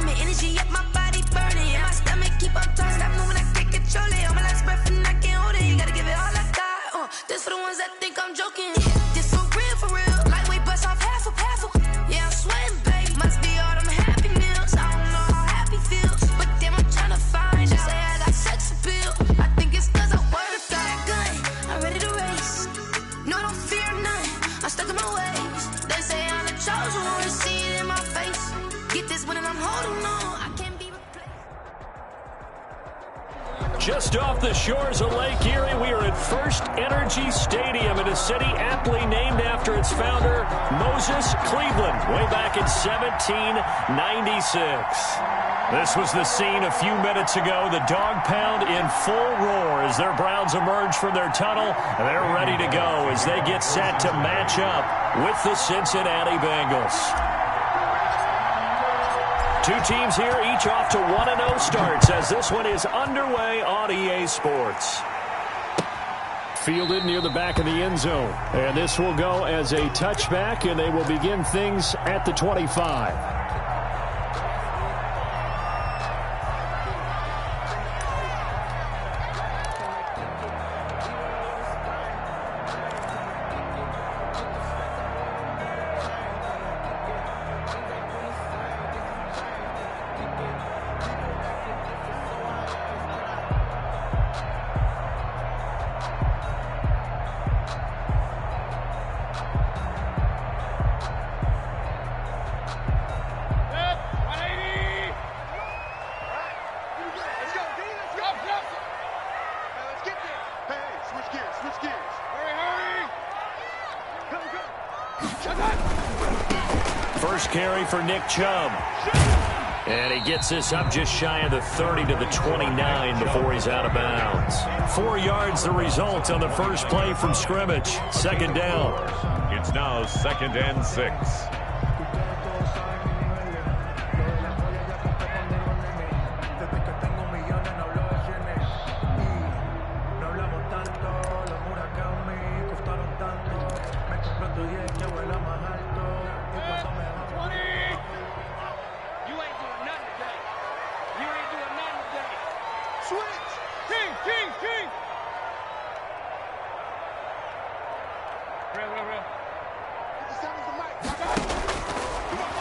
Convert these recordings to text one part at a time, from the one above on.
coming, energy up, my body burning. Yeah, my stomach keep on turning, stop moving, I can't control it. All my last breath and I can't hold it. You gotta give it all I got. This for the ones that think I'm joking. This for real. Lightweight bust off half a. Yeah, I'm sweating, babe. Must be all them happy meals. I don't know how happy feels, but damn, I'm tryna find out. Say I got sex appeal. I think it's 'cause I work. Got a gun, I'm ready to race. No, don't fear none. I'm stuck in my ways. They say I'm the chosen one. See it in my face. Get this one and I'm holding on. I can't be replaced. Just off the shores of Lake Erie, we are at First Energy Stadium in a city aptly named after its founder, Moses Cleveland, way back in 1796. This was the scene a few minutes ago. The dog pound in full roar as their Browns emerge from their tunnel. They're ready to go as they get set to match up with the Cincinnati Bengals. Two teams here, each off to 1-0 starts as this one is underway on EA Sports. Fielded near the back of the end zone. And this will go as a touchback, and they will begin things at the 25. First carry for Nick Chubb. And he gets this up just shy of the 30 to the 29 before he's out of bounds. 4 yards the result on the first play from scrimmage. Second down. It's now 2nd and 6.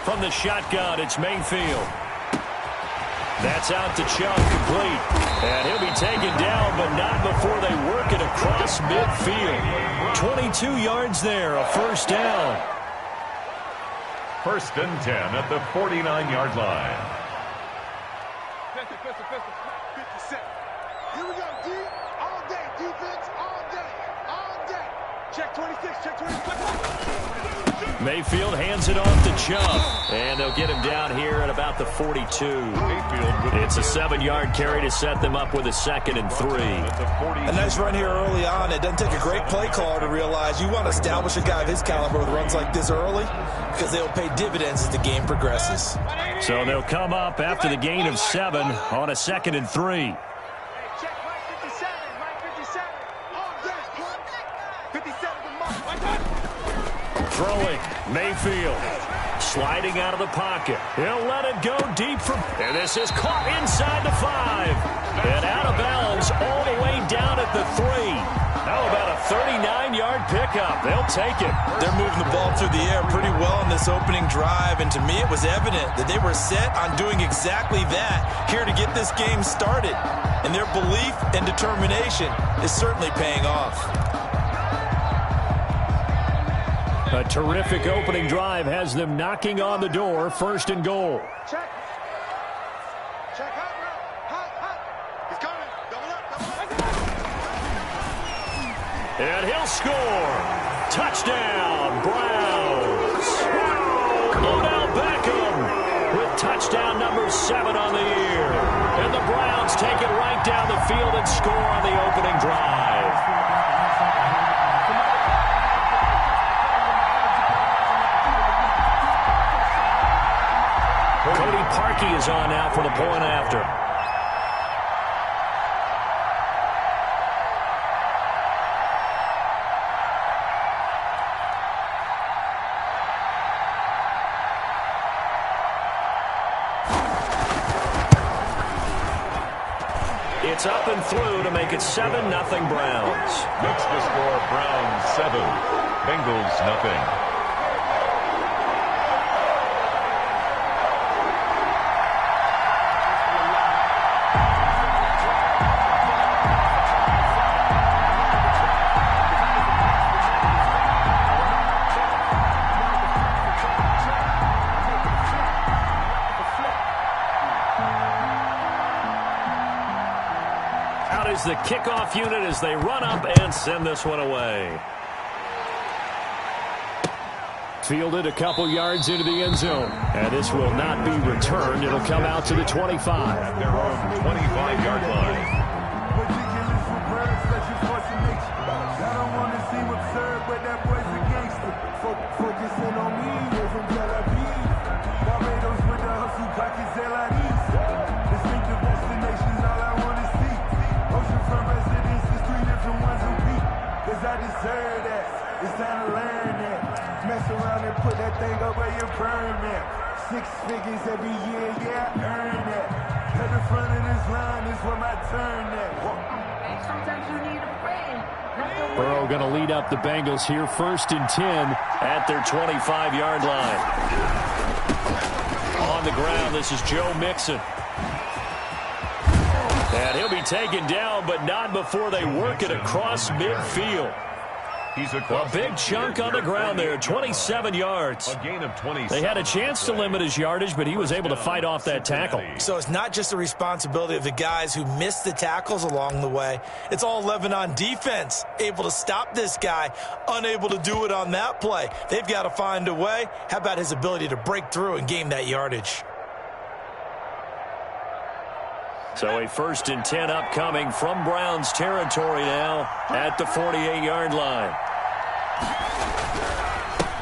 From the shotgun, it's Mayfield. That's out to Chubb, complete. And he'll be taken down, but not before they work it across midfield. 22 yards there, a first down. 1st and 10 at the 49-yard line. Pistol. 57. Here we go, D. All day. Defense, all day. Check 26, check 26. Mayfield hands it off to Chubb. And they'll get him down here at about the 42. It's a 7-yard carry to set them up with a 2nd and 3. A nice run here early on. It doesn't take a great play caller to realize you want to establish a guy of his caliber with runs like this early because they'll pay dividends as the game progresses. So they'll come up after the gain of 7 on a 2nd and 3. Throwing, Mayfield, sliding out of the pocket. He'll let it go deep from, and this is caught inside the 5. And out of bounds all the way down at the 3. How about a 39-yard pickup? They'll take it. They're moving the ball through the air pretty well in this opening drive, and to me it was evident that they were set on doing exactly that here to get this game started. And their belief and determination is certainly paying off. A terrific opening drive has them knocking on the door, 1st and goal. Check hot. He's coming. Double up. And he'll score. Touchdown, Browns. Odell Beckham with touchdown number 7 on the year. And the Browns take it right down the field and score on the opening drive. Cody Parkey is on now for the point after. It's up and through to make it 7-0 Browns. Makes the score Browns 7, Bengals nothing. Out is the kickoff unit as they run up and send this one away. Fielded a couple yards into the end zone. And this will not be returned. It'll come out to the 25. At their own 25-yard line. I deserve that. It's time to learn that. Mess around and put that thing up where you burn that. 6 figures every year, yeah, I earn that. At the front of this line is where my turn at. Sometimes you need a friend. Burrow going to lead up the Bengals here, 1st and 10 at their 25-yard line. On the ground, this is Joe Mixon. And he'll be taken down, but not before they work it across midfield. A big chunk on the ground there, 27 yards. A gain of 20. They had a chance to limit his yardage, but he was able to fight off that tackle. So it's not just the responsibility of the guys who missed the tackles along the way. It's all 11 on defense, able to stop this guy, unable to do it on that play. They've got to find a way. How about his ability to break through and gain that yardage? So a 1st and 10 upcoming from Browns territory now at the 48-yard line.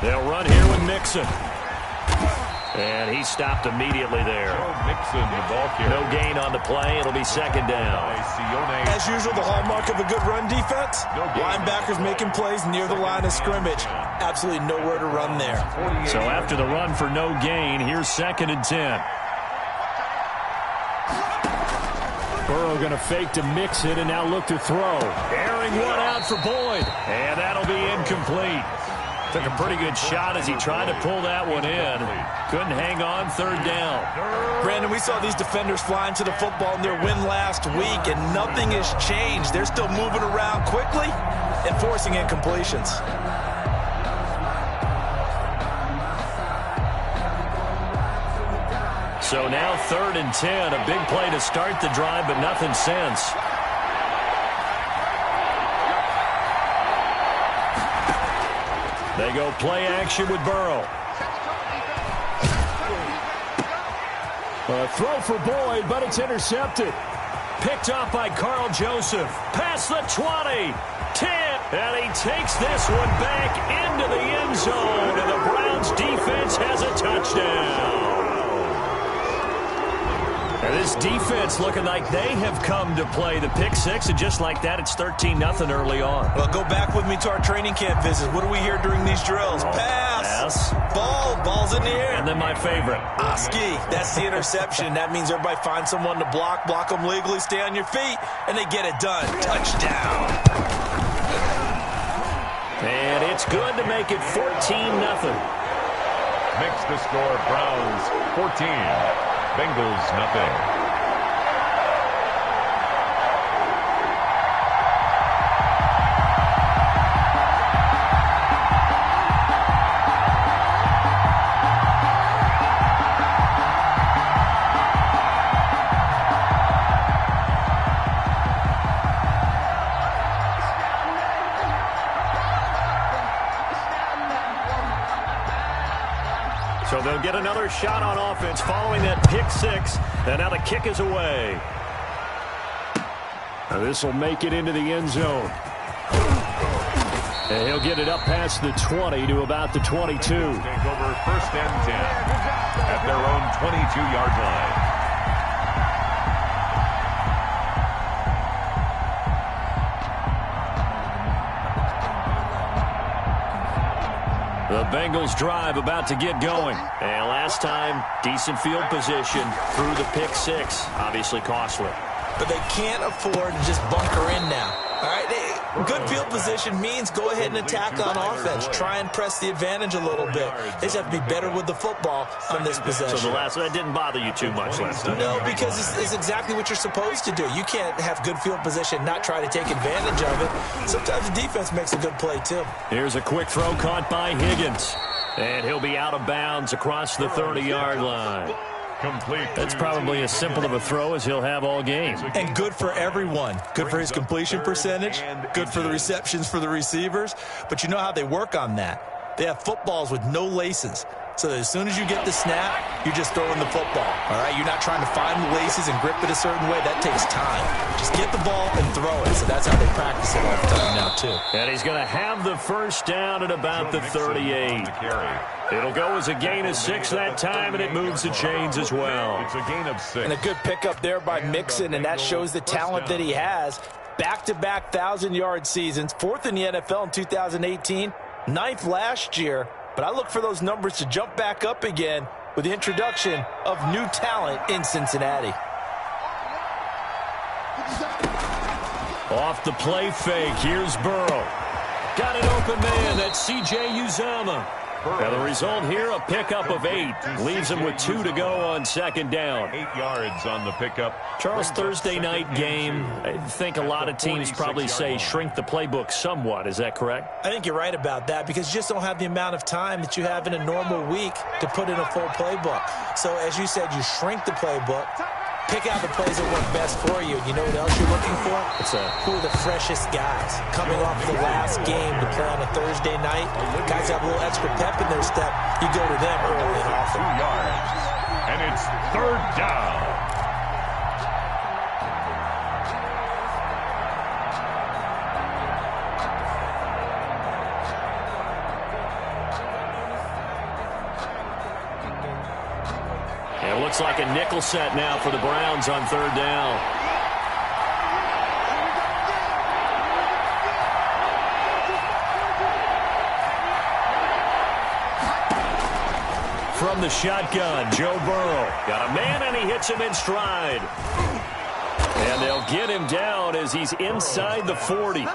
They'll run here with Mixon. And he stopped immediately there. Mixon, the ball carrier. No gain on the play. It'll be 2nd down. As usual, the hallmark of a good run defense, linebackers making plays near the line of scrimmage. Absolutely nowhere to run there. So after the run for no gain, here's 2nd and 10. Burrow going to fake to Mixon and now look to throw. Airing one out for Boyd. And that'll be incomplete. Took a pretty good shot as he tried to pull that one in. Couldn't hang on, 3rd down. Brandon, we saw these defenders flying to the football in their win last week, and nothing has changed. They're still moving around quickly and forcing incompletions. So now 3rd and 10, a big play to start the drive, but nothing since. They go play action with Burrow. A throw for Boyd, but it's intercepted. Picked off by Carl Joseph. Past the 20, 10, and he takes this one back into the end zone, and the Browns defense has a touchdown. And this defense looking like they have come to play the pick six, and just like that, it's 13-0 early on. Well, go back with me to our training camp visit. What do we hear during these drills? Pass. Ball's in the air. And then my favorite. Oski, that's the interception. That means everybody finds someone to block them legally, stay on your feet, and they get it done. Touchdown. And it's good to make it 14-0. Makes the score Browns 14. Bengals nothing. So they'll get another shot on offense following that pick six. And now the kick is away. This will make it into the end zone. And he'll get it up past the 20 to about the 22. Take over 1st and 10 at their own 22-yard line. The Bengals drive about to get going. And last time, decent field position through the pick six. Obviously costly. but they can't afford to just bunker in now. All right, good field position means go ahead and attack on offense. Try and press the advantage a little bit. They just have to be better with the football on this possession. So the last one didn't bother you too much last time? No, because it's exactly what you're supposed to do. You can't have good field position and not try to take advantage of it. Sometimes the defense makes a good play, too. Here's a quick throw caught by Higgins. And he'll be out of bounds across the 30-yard line. That's probably as simple of a throw as he'll have all game. And good for everyone. Good for his completion percentage. Good for the receptions for the receivers. But you know how they work on that. They have footballs with no laces. So that as soon as you get the snap, you're just throwing the football. All right? You're not trying to find the laces and grip it a certain way. That takes time. Just get the ball and throw it. So that's how they practice it all the time now, too. And he's going to have the first down at about the 38. It'll go as a gain of 6 that time, and it moves the chains as well. It's a gain of 6. And a good pickup there by Mixon, and that shows the talent that he has. Back-to-back 1,000-yard seasons, 4th in the NFL in 2018, 9th last year. But I look for those numbers to jump back up again with the introduction of new talent in Cincinnati. Off the play fake, here's Burrow. Got an open man, that's C.J. Uzomah. Now the result here, a pickup of 8. Leaves him with 2 to go on second down. 8 yards on the pickup. Charles, Thursday night game, I think a lot of teams probably say shrink the playbook somewhat. Is that correct? I think you're right about that because you just don't have the amount of time that you have in a normal week to put in a full playbook. So as you said, you shrink the playbook. Pick out the plays that work best for you. You know what else you're looking for? Who are the freshest guys coming off the last game to play on a Thursday night? Guys have a little extra pep in their step. You go to them early and often. 2 yards. And it's 3rd down. It looks like a nickel set now for the Browns on 3rd down. From the shotgun, Joe Burrow. Got a man, and he hits him in stride. And they'll get him down as he's inside the 40.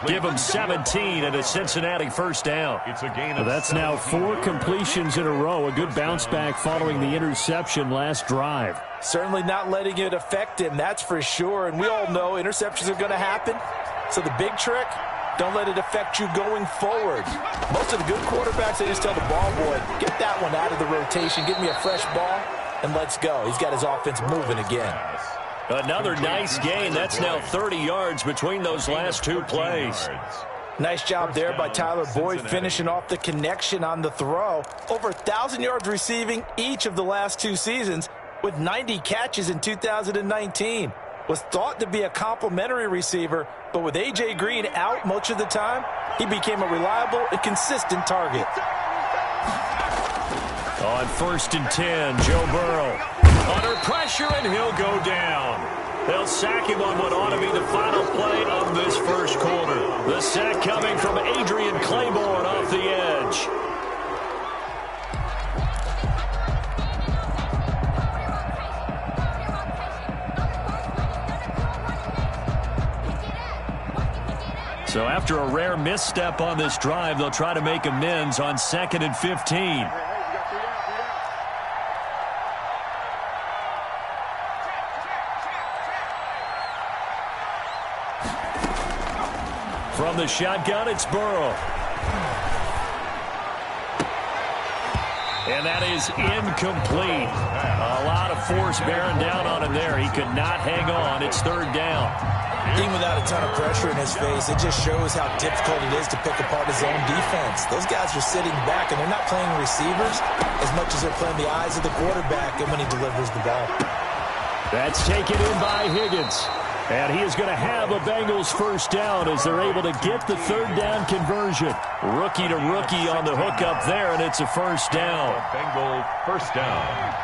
Give him 17 and a Cincinnati first down. It's a gain of That's now 4 completions in a row. A good bounce back following the interception last drive. Certainly not letting it affect him, that's for sure. And we all know interceptions are going to happen. So the big trick, don't let it affect you going forward. Most of the good quarterbacks, they just tell the ball boy, get that one out of the rotation, give me a fresh ball, and let's go. He's got his offense moving again. Another nice gain. That's now 30 yards between those last 2 plays. Nice job there by Tyler Boyd finishing off the connection on the throw. Over 1,000 yards receiving each of the last 2 seasons with 90 catches in 2019. Was thought to be a complimentary receiver, but with A.J. Green out much of the time, he became a reliable and consistent target. On 1st and 10, Joe Burrow. Under pressure, and he'll go down. They'll sack him on what ought to be the final play of this first quarter. The sack coming from Adrian Claiborne off the edge. So after a rare misstep on this drive, they'll try to make amends on 2nd and 15. From the shotgun, it's Burrow. And that is incomplete. A lot of force bearing down on him there. He could not hang on. It's 3rd down. Even without a ton of pressure in his face, it just shows how difficult it is to pick apart his own defense. Those guys are sitting back, and they're not playing receivers as much as they're playing the eyes of the quarterback and when he delivers the ball. That's taken in by Higgins. And he is going to have a Bengals first down as they're able to get the 3rd down conversion. Rookie to rookie on the hookup there, and it's a first down. Bengal first down.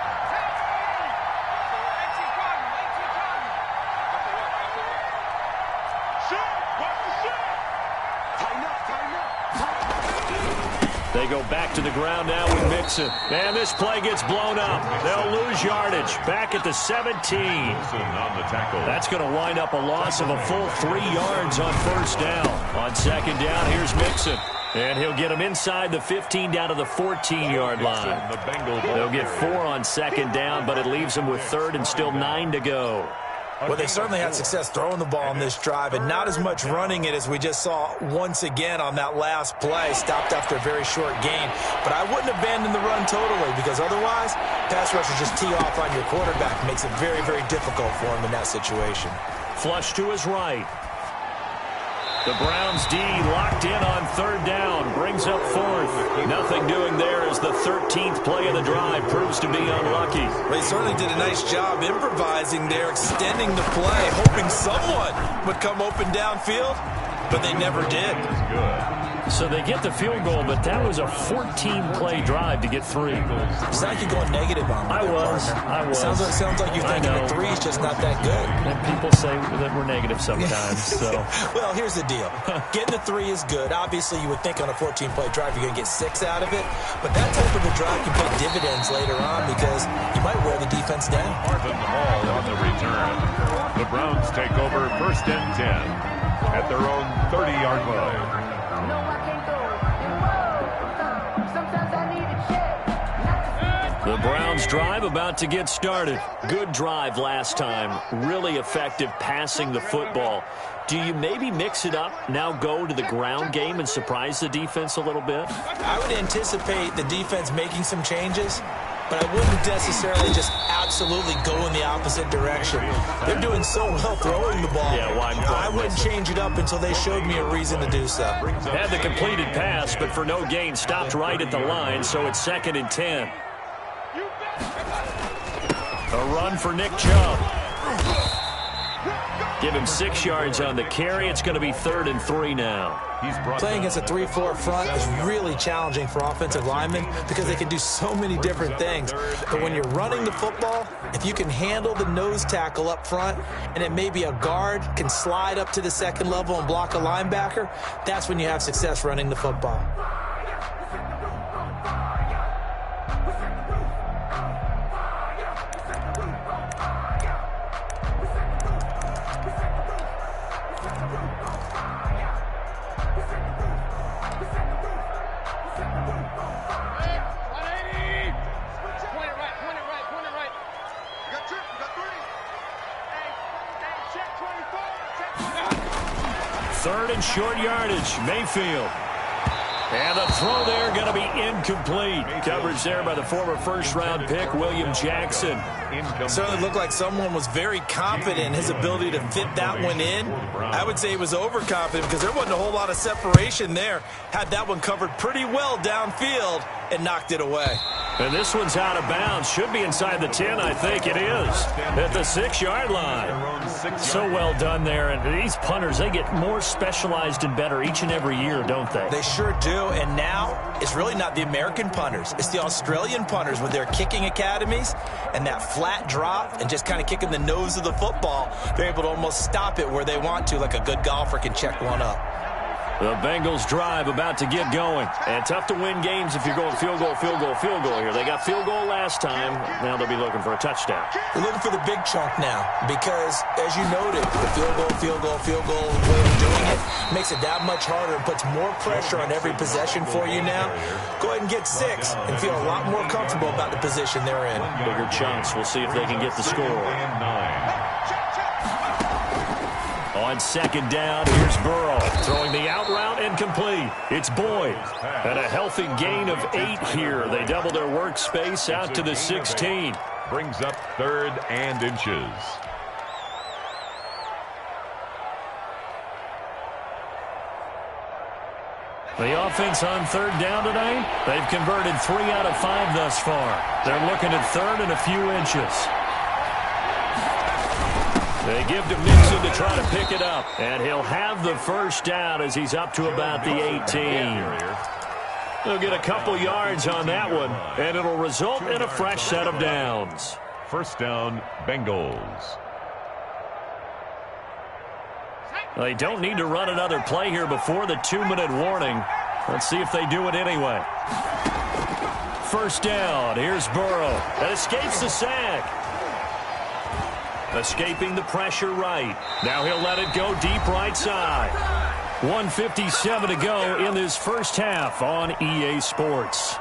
They go back to the ground now with Mixon. And this play gets blown up. They'll lose yardage. Back at the 17. On the tackle. That's going to wind up a loss of a full 3 yards on first down. On second down, here's Mixon. And he'll get him inside the 15 down to the 14-yard line. They'll get 4 on second down, but it leaves them with third and still 9 to go. Well, they certainly had success throwing the ball on this drive and not as much running it as we just saw once again on that last play. Stopped after a very short gain. But I wouldn't abandon the run totally because otherwise, pass rushers just tee off on your quarterback. It makes it very, very difficult for him in that situation. Flush to his right. The Browns D locked in on third down. Brings up fourth. Nothing doing there as the 13th play of the drive proves to be unlucky. They certainly did a nice job improvising there, extending the play, hoping someone would come open downfield, but they never did. So they get the field goal, but that was a 14-play drive to get 3. It's like you're going negative on me. I was. Sounds like you're thinking that 3 is just not that good. And people say that we're negative sometimes. So. Well, here's the deal. Getting the 3 is good. Obviously, you would think on a 14-play drive you're going to get 6 out of it. But that type of a drive can pay dividends later on because you might wear the defense down. Marvin Hall on the return. The Browns take over first and 10 at their own 30-yard line. No, I can't go. Sometimes I need a check. The Browns drive about to get started. Good drive last time. Really effective passing the football. Do you maybe mix it up, now go to the ground game and surprise the defense a little bit? I would anticipate the defense making some changes, but I wouldn't necessarily just absolutely go in the opposite direction. They're doing so well throwing the ball. Yeah, I wouldn't change it up until they showed me a reason to do so. Had the completed pass, but for no gain, stopped right at the line, so it's 2nd and 10. A run for Nick Chubb. Give him 6 yards on the carry. It's going to be 3rd and 3 now. Playing against a 3-4 front is really challenging for offensive linemen because they can do so many different things. But when you're running the football, if you can handle the nose tackle up front and then maybe a guard can slide up to the second level and block a linebacker, that's when you have success running the football. Third and short yardage, Mayfield. And the throw there going to be incomplete. Coverage there by the former first-round pick, William Jackson. Certainly looked like someone was very confident in his ability to fit that one in. I would say he was overconfident because there wasn't a whole lot of separation there. Had that one covered pretty well downfield and knocked it away. And this one's out of bounds. Should be inside the 10, I think it is. At the 6-yard line. So well done there. And these punters, they get more specialized and better each and every year, don't they? They sure do. And now it's really not the American punters. It's the Australian punters with their kicking academies and that flat drop and just kind of kicking the nose of the football. They're able to almost stop it where they want to, like a good golfer can check one up. The Bengals drive about to get going. And tough to win games if you're going field goal here. They got field goal last time. Now they'll be looking for a touchdown. They're looking for the big chunk now because, as you noted, the field goal way of doing it makes it that much harder and puts more pressure on every possession for you now. Go ahead and get 6 and feel a lot more comfortable about the position they're in. Bigger chunks. We'll see if they can get the score. On second down, here's Burrow. Throwing the out route incomplete. It's Boyd. And a healthy gain of 8 here. They double their workspace out to the 16. Brings up 3rd and inches. The offense on 3rd down tonight, they've converted 3 out of 5 thus far. They're looking at 3rd and a few inches. They give to Mixon to try to pick it up. And he'll have the first down as he's up to about the 18. They'll get a couple yards on that one, and it'll result in a fresh set of downs. First down, Bengals. They don't need to run another play here before the 2-minute warning. Let's see if they do it anyway. First down. Here's Burrow. That escapes the sack. Escaping the pressure right. Now he'll let it go deep right side. 1:57 to go in this first half on EA Sports.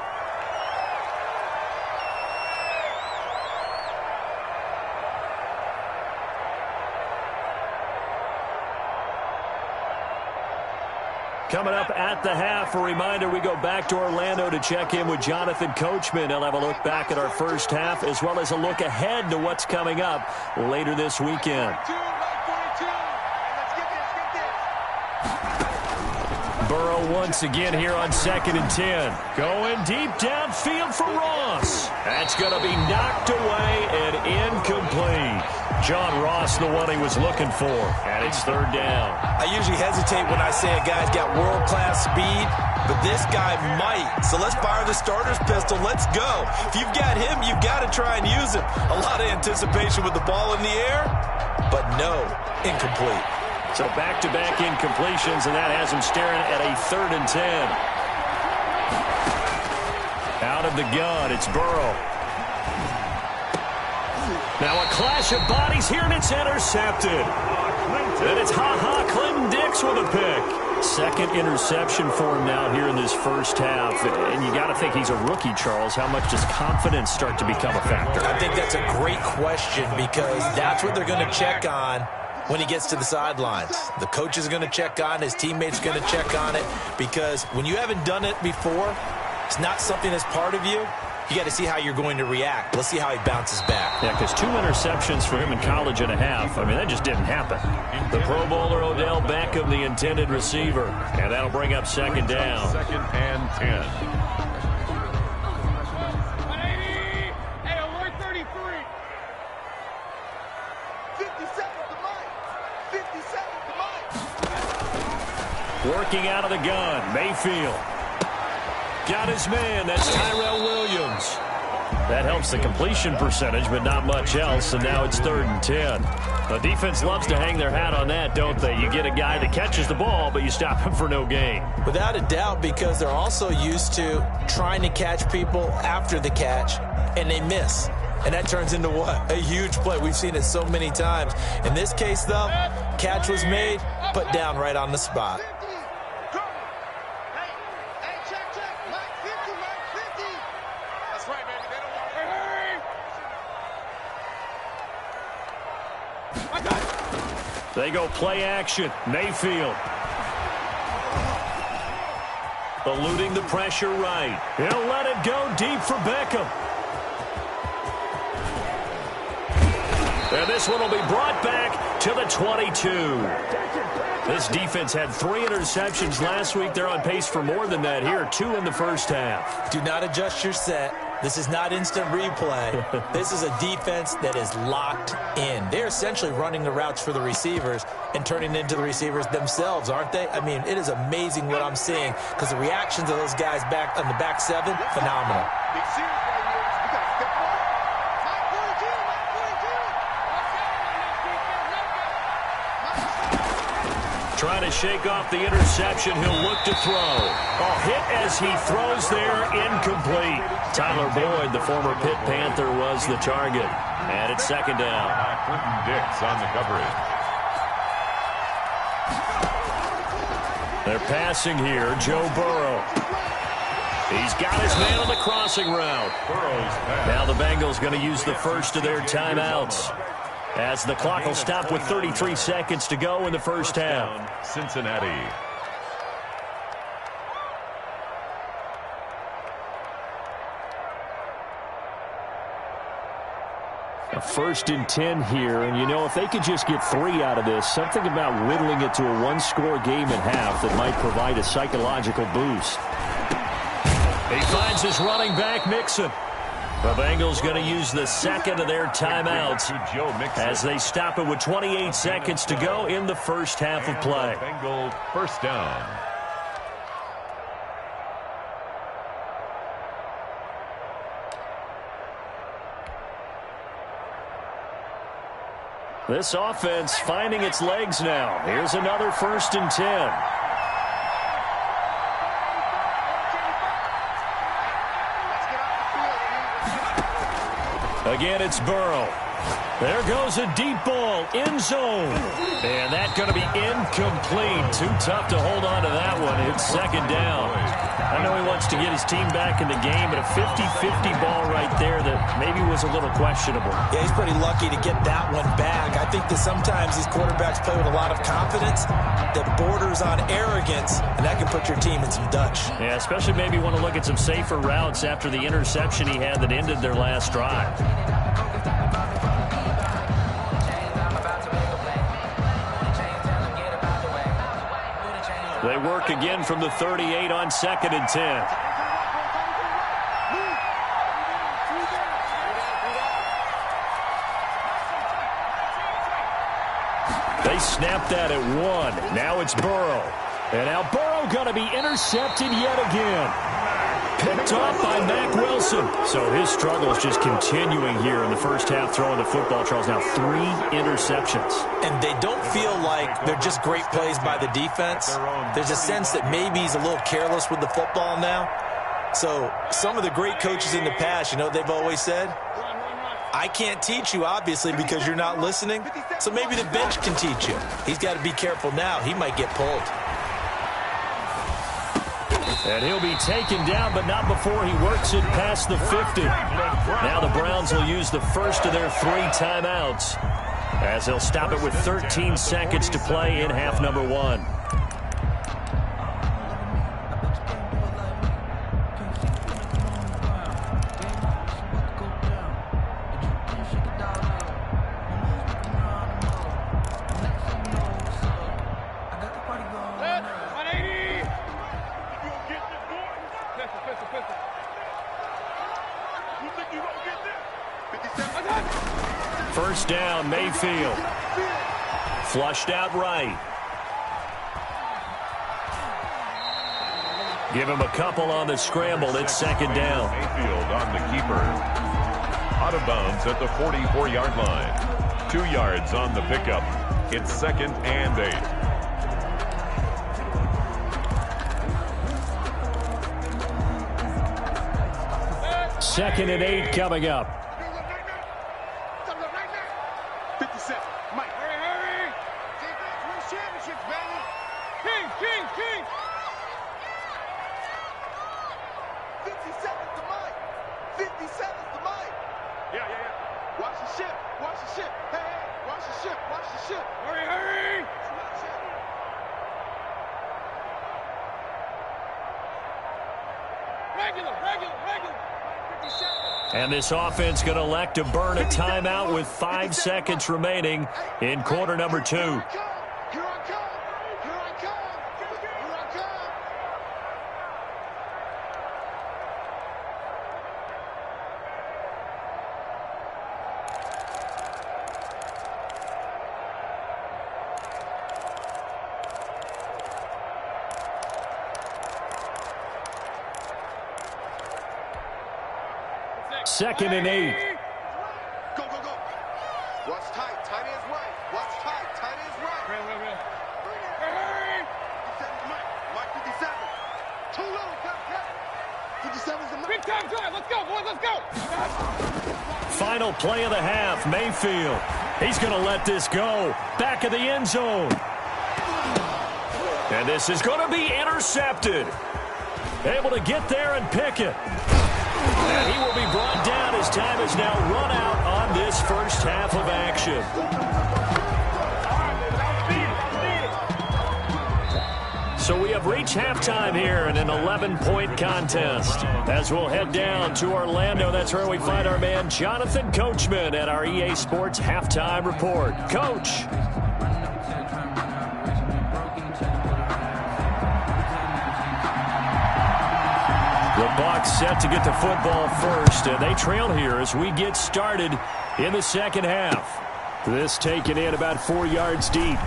Coming up at the half, a reminder, we go back to Orlando to check in with Jonathan Coachman. He'll have a look back at our first half as well as a look ahead to what's coming up later this weekend. Burrow once again here on 2nd and 10. Going deep downfield for Ross. That's going to be knocked away and incomplete. John Ross, the one he was looking for, and it's 3rd down. I usually hesitate when I say a guy's got world-class speed, but this guy might. So let's fire the starter's pistol. Let's go. If you've got him, you've got to try and use him. A lot of anticipation with the ball in the air, but no, incomplete. So back-to-back incompletions, and that has him staring at a 3rd and 10. Out of the gun, it's Burrow. Now a clash of bodies here, and it's intercepted. And it's Clinton Dix with a pick. 2nd interception for him now here in this first half. And you got to think he's a rookie, Charles. How much does confidence start to become a factor? I think that's a great question because that's what they're going to check on when he gets to the sidelines. The coach is going to check on it. His teammates are going to check on it because when you haven't done it before, it's not something that's part of you. You got to see how you're going to react. Let's see how he bounces back. Yeah, because 2 interceptions for him in college and a half. I mean, that just didn't happen. The Pro Bowler Odell Beckham, the intended receiver. And that'll bring up 2nd down. 2nd and 10. Hey, alert 33. 57 to Mike. 57 to Mike. Working out of the gun, Mayfield. Got his man. That's Tyrell Williams. That helps the completion percentage, but not much else, and now it's 3rd and 10. The defense loves to hang their hat on that, don't they? You get a guy that catches the ball, but you stop him for no gain. Without a doubt, because they're also used to trying to catch people after the catch, and they miss. And that turns into what? A huge play. We've seen it so many times. In this case, though, catch was made, put down right on the spot. They go play action. Mayfield. Eluding the pressure right. He'll let it go deep for Beckham. And this one will be brought back to the 22. This defense had 3 interceptions last week. They're on pace for more than that here. 2 in the first half. Do not adjust your set. This is not instant replay. This is a defense that is locked in. They're essentially running the routes for the receivers and turning into the receivers themselves, aren't they? I mean, it is amazing what I'm seeing because the reactions of those guys back on the back 7, phenomenal. Trying to shake off the interception. He'll look to throw. A hit as he throws there, incomplete. Tyler Boyd, the former Pitt Panther, was the target. And it's 2nd down. Clinton Dix on the coverage. They're passing here. Joe Burrow. He's got his man on the crossing route. Now the Bengals going to use the first of their timeouts, as the clock will stop with 33 seconds to go in the first half. Cincinnati. A 1st and 10 here, and you know, if they could just get 3 out of this, something about whittling it to a 1-score game at half that might provide a psychological boost. He finds his running back, Mixon. The Bengals going to use the 2nd of their timeouts as they stop it with 28 seconds to go in the first half of play. Bengals first down. This offense finding its legs now. Here's another 1st and 10. Again, it's Burrow. There goes a deep ball, end zone. And that's going to be incomplete. Too tough to hold on to that one. It's second down. I know he wants to get his team back in the game, but a 50-50 ball right there that maybe was a little questionable. Yeah, he's pretty lucky to get that one back. I think that sometimes these quarterbacks play with a lot of confidence that borders on arrogance, and that can put your team in some Dutch. Yeah, especially maybe want to look at some safer routes after the interception he had that ended their last drive. They work again from the 38 on 2nd and 10. They snap that at 1. Now it's Burrow. And now Burrow going to be intercepted yet again. Picked off by Mack Wilson. So his struggles just continuing here in the first half throwing the football. Charles, now 3 interceptions. And they don't feel like they're just great plays by the defense. There's a sense that maybe he's a little careless with the football now. So some of the great coaches in the past, you know, they've always said, I can't teach you, obviously, because you're not listening. So maybe the bench can teach you. He's got to be careful now. He might get pulled. And he'll be taken down, but not before he works it past the 50. Now the Browns will use the first of their 3 timeouts as they'll stop it with 13 seconds to play in half number 1. First down, Mayfield. Flushed out right. Give him a couple on the scramble. It's second down. Mayfield on the keeper. Out of bounds at the 44-yard line. 2 yards on the pickup. It's 2nd and 8. Second and 8 coming up. 57. Mike. Hurry. Defense wins championships, baby. King. 57's the Mike. 57's the Mike. Yeah. Watch the ship. Hey. Watch the ship. Hurry. Regular. And this offense going to elect to burn a timeout with 5 seconds remaining in quarter number 2. Here I come. Second and 8. Go. Watch tight. Tight ends right. Watch tight. Tight ends right. Real. Hurry. 57's Mike. 57. Too low. 57's the Mike. Big time drive. Let's go, boys. Let's go. Final play of the half. Mayfield. He's going to let this go. Back of the end zone. And this is going to be intercepted. Able to get there and pick it. And he will be brought down as time is now run out on this first half of action. So we have reached halftime here in an 11-point contest. As we'll head down to Orlando, that's where we find our man Jonathan Coachman at our EA Sports Halftime Report. Coach. The Bucs set to get the football first, and they trail here as we get started in the second half. This taken in about 4 yards deep.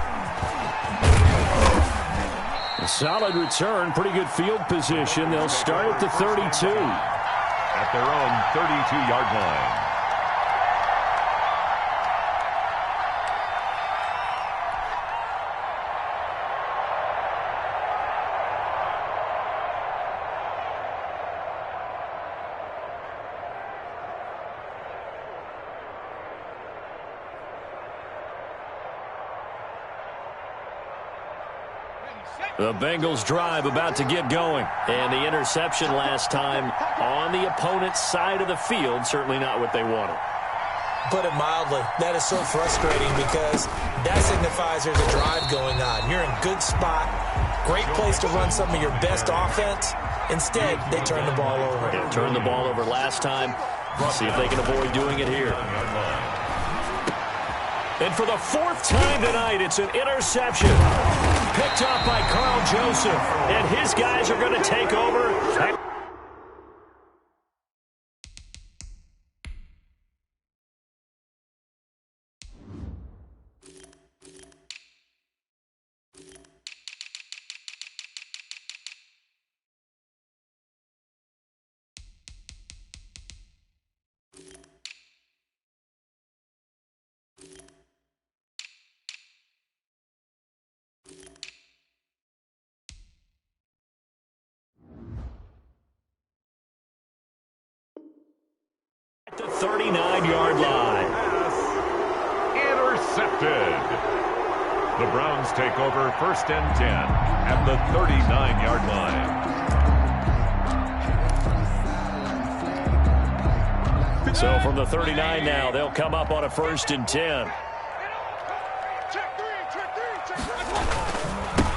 A solid return, pretty good field position. They'll start at the 32. At their own 32-yard line. The Bengals drive about to get going. And the interception last time on the opponent's side of the field, certainly not what they wanted. Put it mildly, that is so frustrating because that signifies there's a drive going on. You're in a good spot, great place to run some of your best offense. Instead, they turn the ball over. They turned the ball over last time. See if they can avoid doing it here. And for the fourth time tonight, it's an interception. Picked up by Carl Joseph. And his guys are going to take over. The 39-yard line. Intercepted. The Browns take over 1st and 10 at the 39-yard line. So from the 39 now, they'll come up on a 1st and 10.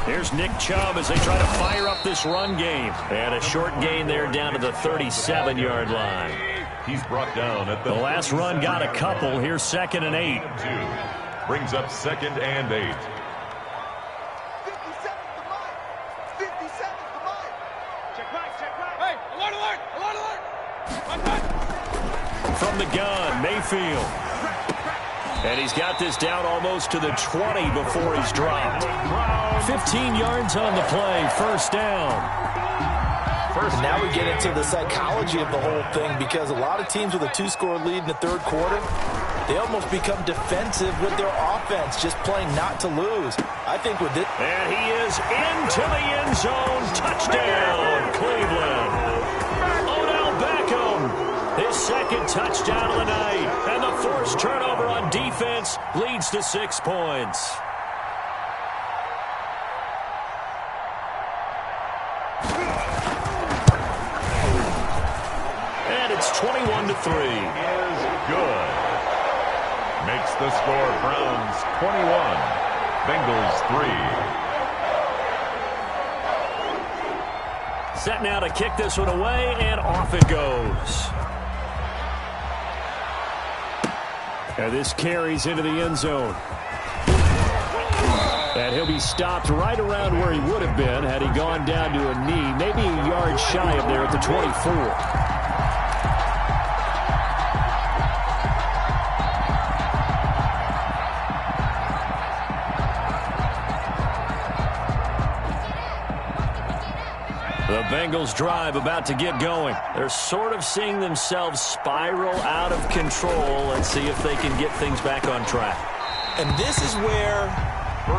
Here's Nick Chubb as they try to fire up this run game. And a short gain there down to the 37-yard line. He's brought down at the last run got a couple. Here's 2nd and 8. Brings up 2nd and 8. 57 to Mike. 57 to Mike. Check right. Hey, alert. From the gun, Mayfield. And he's got this down almost to the 20 before he's dropped. 15 yards on the play, 1st down. And now we get into the psychology of the whole thing because a lot of teams with a 2-score lead in the 3rd quarter, they almost become defensive with their offense, just playing not to lose. I think with this... And he is into the end zone. Touchdown, Cleveland. Odell Beckham, his 2nd touchdown of the night. And the forced turnover on defense leads to 6 points. It's 21-3. Is good. Makes the score Browns 21, Bengals 3. Set now to kick this one away, and off it goes. And this carries into the end zone. And he'll be stopped right around where he would have been had he gone down to a knee, maybe a yard shy of there at the 24. The Bengals drive about to get going. They're sort of seeing themselves spiral out of control. Let's see if they can get things back on track. And this is where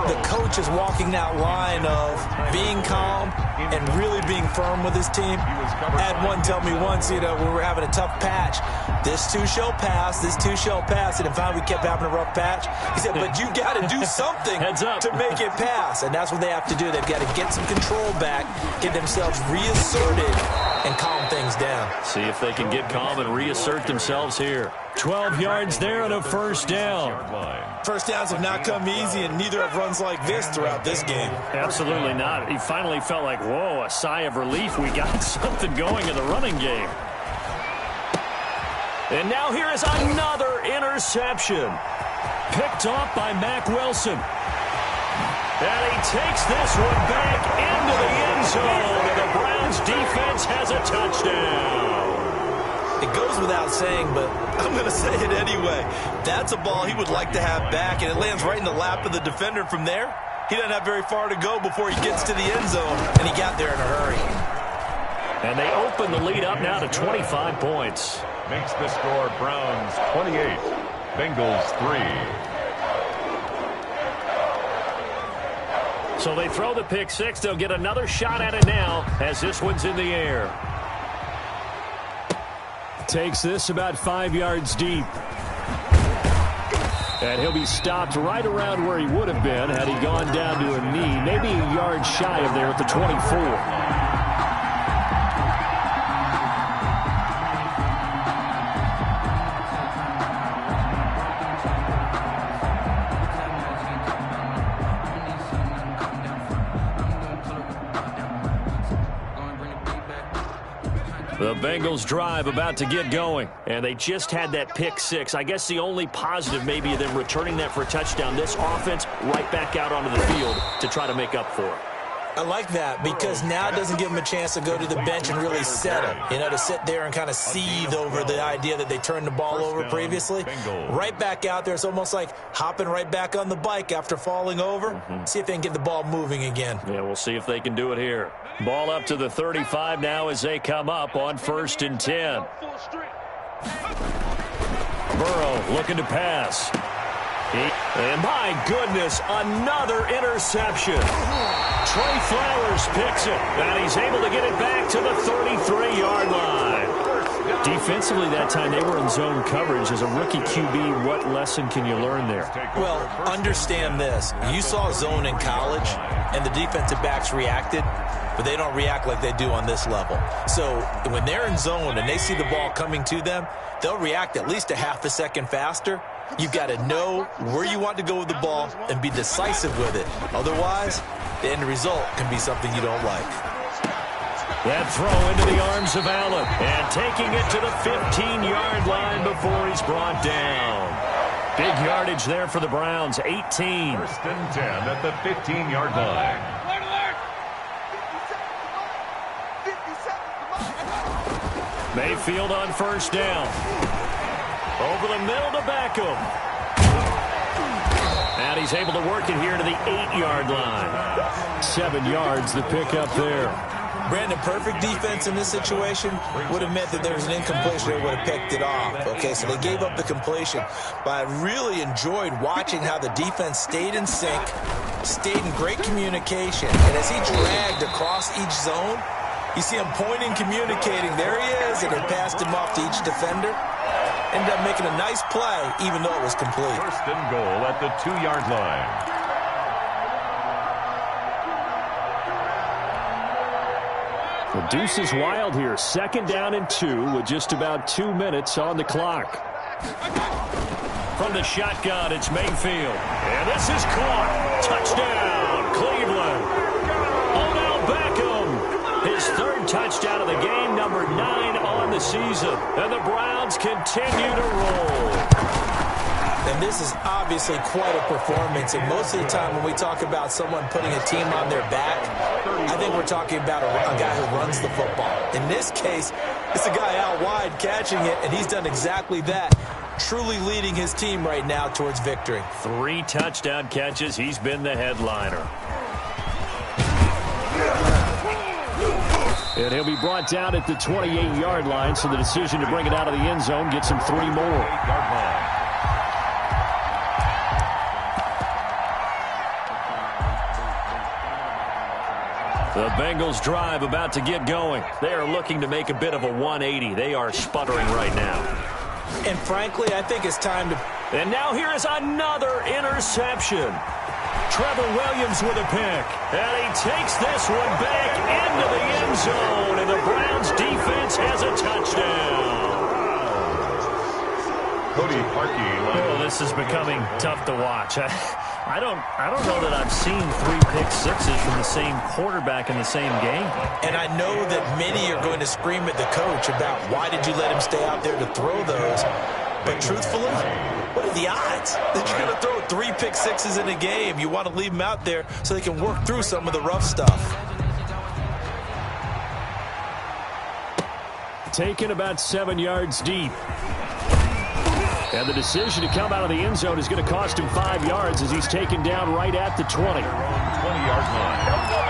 the coach is walking that line of being calm and really being firm with his team. I had one tell me once, we were having a tough patch. This too shall pass, this too shall pass. And finally we kept having a rough patch. He said, but you got to do something to make it pass. And that's what they have to do. They've got to get some control back, get themselves reasserted, and calm things down. See if they can get calm and reassert themselves here. 12 yards there and a 1st down. 1st downs have not come easy, and neither have runs like this throughout this game. Absolutely not. He finally felt like, whoa, a sigh of relief. We got something going in the running game. And now here is another interception. Picked off by Mack Wilson. And he takes this one back into the end zone. And the Browns defense has a touchdown. It goes without saying, but I'm going to say it anyway. That's a ball he would like to have back, and it lands right in the lap of the defender from there. He doesn't have very far to go before he gets to the end zone, and he got there in a hurry. And they open the lead up now to 25 points. Makes the score Browns 28, Bengals 3. So they throw the pick six. They'll get another shot at it now as this one's in the air. Takes this about 5 yards deep. And he'll be stopped right around where he would have been had he gone down to a knee, maybe a yard shy of there at the 24. The Bengals drive about to get going, and they just had that pick six. I guess the only positive maybe of them returning that for a touchdown. This offense right back out onto the field to try to make up for it. I like that because now it doesn't give them a chance to go to the bench and really settle, to sit there and kind of seethe over the idea that they turned the ball over previously. Right back out there, it's almost like hopping right back on the bike after falling over. See if they can get the ball moving again. Yeah, we'll see if they can do it here. Ball up to the 35 now as they come up on 1st and 10. Burrow looking to pass. And my goodness, another interception. Trey Flowers picks it, and he's able to get it back to the 33-yard line. Defensively that time, they were in zone coverage. As a rookie QB, what lesson can you learn there? Well, understand this. You saw zone in college, and the defensive backs reacted, but they don't react like they do on this level. So when they're in zone and they see the ball coming to them, they'll react at least a half a second faster. You've got to know where you want to go with the ball and be decisive with it. Otherwise, the end result can be something you don't like. That throw into the arms of Allen, and taking it to the 15-yard line before he's brought down. Big yardage there for the Browns, 18. 1st and 10 at the 15-yard line. Mayfield on 1st down. Over the middle to Beckham. And he's able to work it here to the 8-yard line. 7 yards, the pickup there. Brandon, perfect defense in this situation would have meant that there was an incompletion. They would have picked it off. Okay, so they gave up the completion. But I really enjoyed watching how the defense stayed in sync, stayed in great communication. And as he dragged across each zone, you see him pointing, communicating. There he is, and they passed him off to each defender. Ended up making a nice play, even though it was complete. 1st and goal at the 2-yard line. The deuce is wild here. 2nd down and 2 with just about 2 minutes on the clock. From the shotgun, it's Mayfield. And this is caught. Touchdown, Cleveland. Odell Beckham. His 3rd touchdown of the game, number 9 on the season. And the Browns continue to roll. And this is obviously quite a performance. And most of the time when we talk about someone putting a team on their back, I think we're talking about a guy who runs the football. In this case, it's a guy out wide catching it, and he's done exactly that, truly leading his team right now towards victory. 3 touchdown catches. He's been the headliner. And he'll be brought down at the 28-yard line, so the decision to bring it out of the end zone gets him 3 more. The Bengals drive about to get going. They are looking to make a bit of a 180. They are sputtering right now. And frankly, I think it's time to... And now here is another interception. Trevor Williams with a pick. And he takes this one back into the end zone. And the Browns defense has a touchdown. Cody Parkey. Oh, this is becoming tough to watch. I don't know that I've seen 3 pick sixes from the same quarterback in the same game. And I know that many are going to scream at the coach about why did you let him stay out there to throw those. But truthfully, what are the odds that you're going to throw 3 pick sixes in a game? You want to leave them out there so they can work through some of the rough stuff. Taken about 7 yards deep. And the decision to come out of the end zone is going to cost him 5 yards as he's taken down right at the 20. 20-yard line.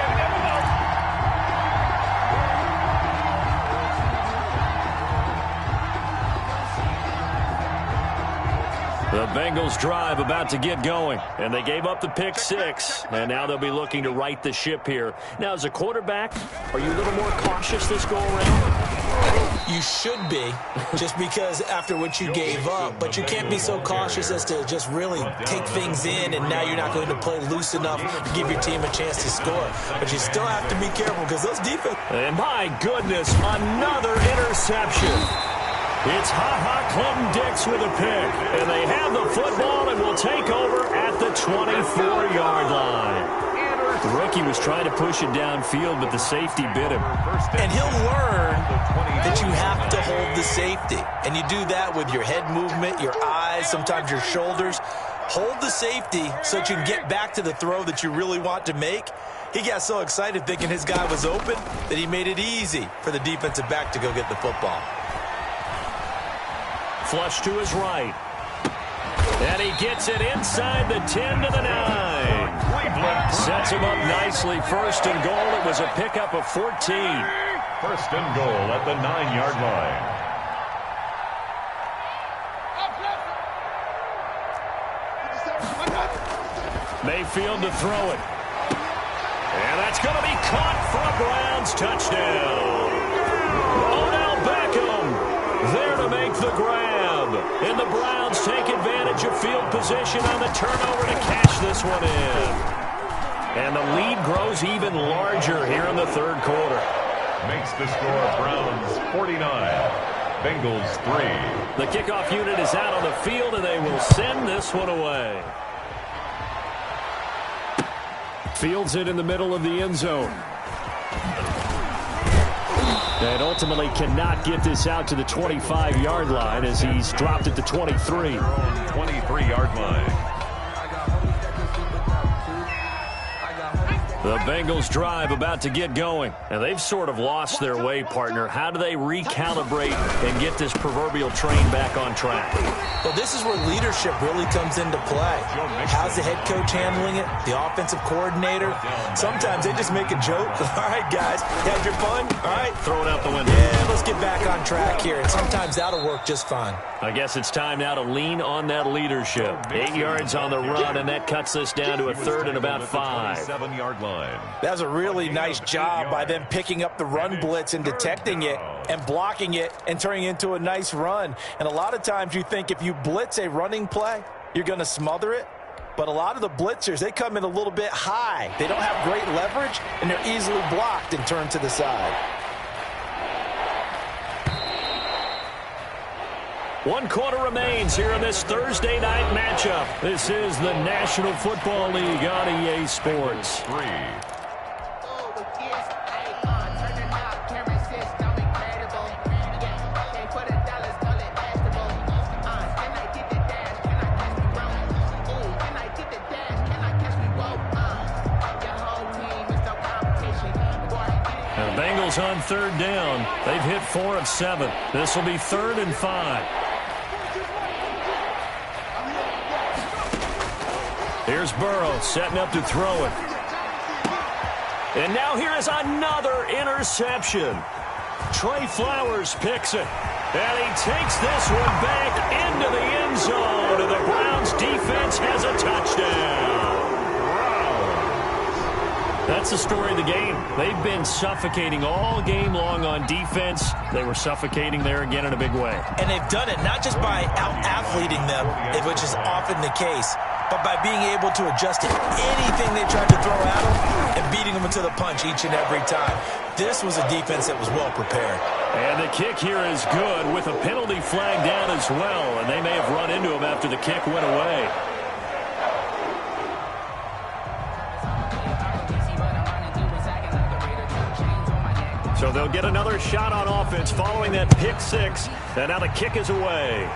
The Bengals drive about to get going, and they gave up the pick 6, and now they'll be looking to right the ship here. Now, as a quarterback, are you a little more cautious this go-around? You should be, just because after what you gave up. But you can't be so cautious as to just really take things in, and now you're not going to play loose enough to give your team a chance to score. But you still have to be careful because those defense... And my goodness, another interception. It's Ha-Ha Clinton-Dix with a pick. And they have the football and will take over at the 24-yard line. The rookie was trying to push it downfield, but the safety bit him. And he'll learn that you have to hold the safety. And you do that with your head movement, your eyes, sometimes your shoulders. Hold the safety so that you can get back to the throw that you really want to make. He got so excited thinking his guy was open that he made it easy for the defensive back to go get the football. Flush to his right. And he gets it inside the 10 to the 9. Sets him up nicely. First and goal. It was a pickup of 14. First and goal at the 9-yard line. Mayfield to throw it. And that's going to be caught for a Browns touchdown. Odell Beckham there to make the grab. And the Browns take advantage of field position on the turnover to cash this one in. And the lead grows even larger here in the third quarter. Makes the score Browns 49, Bengals 3. The kickoff unit is out on the field, and they will send this one away. Fields it in the middle of the end zone. And ultimately cannot get this out to the 25-yard line as he's dropped at the 23. 23-yard line. The Bengals drive about to get going. And they've sort of lost their way, partner. How do they recalibrate and get this proverbial train back on track? Well, this is where leadership really comes into play. How's the head coach handling it? The offensive coordinator? Sometimes they just make a joke. All right, guys, you had your fun? All right. Throw it out the window. Yeah, let's get back on track here. And sometimes that'll work just fine. I guess it's time now to lean on that leadership. 8 yards on the run, and that cuts this down to a third and about 5. 7-yard line. That was a really nice job by them picking up the run blitz and detecting it and blocking it and turning it into a nice run. And a lot of times you think if you blitz a running play, you're going to smother it. But a lot of the blitzers, they come in a little bit high. They don't have great leverage, and they're easily blocked and turned to the side. 1 quarter remains here in this Thursday night matchup. This is the National Football League on EA Sports. 3. The Bengals on third down. They've hit 4 of 7. This will be 3rd and 5. Here's Burrow setting up to throw it. And now here is another interception. Trey Flowers picks it. And he takes this one back into the end zone. And the Browns defense has a touchdown. That's the story of the game. They've been suffocating all game long on defense. They were suffocating there again in a big way. And they've done it not just by out-athleting them, which is often the case, but by being able to adjust to anything they tried to throw at them and beating them into the punch each and every time. This was a defense that was well prepared. And the kick here is good with a penalty flag down as well. And they may have run into him after the kick went away. So they'll get another shot on offense following that pick 6. And now the kick is away.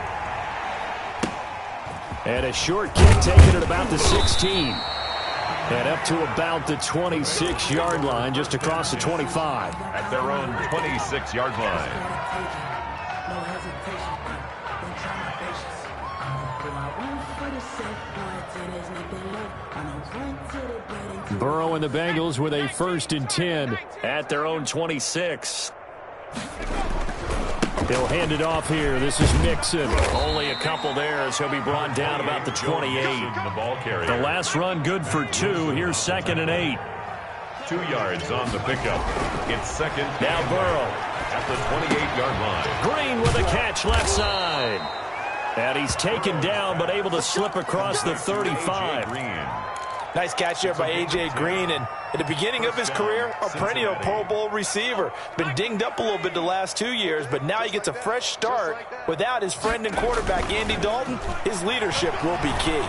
And a short kick taken at about the 16. And up to about the 26-yard line, just across the 25. At their own 26-yard line. Burrow and the Bengals with a 1st and 10 at their own 26. They'll hand it off here. This is Mixon. Only a couple there as he'll be brought down about the 28. The last run good for 2. Here's 2nd and 8. 2 yards on the pickup. It's 2nd. Now Burrow. at the 28-yard line. Green with a catch left side. And he's taken down, but able to slip across the 35. Nice catch there by A.J. Green, and at the beginning of his career, a perennial Pro Bowl receiver. Been dinged up a little bit the last 2 years, but now he gets a fresh start. Without his friend and quarterback, Andy Dalton, his leadership will be key.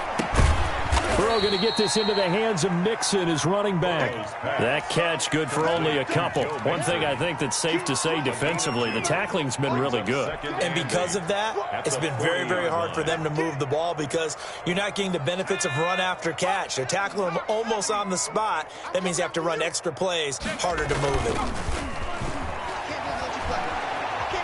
Burrow going to get this into the hands of Mixon, his running back. That catch good for only a couple. One thing I think that's safe to say defensively, the tackling's been really good. And because of that, it's been very, very hard for them to move the ball because you're not getting the benefits of run after catch. They're tackling them almost on the spot. That means you have to run extra plays, harder to move it.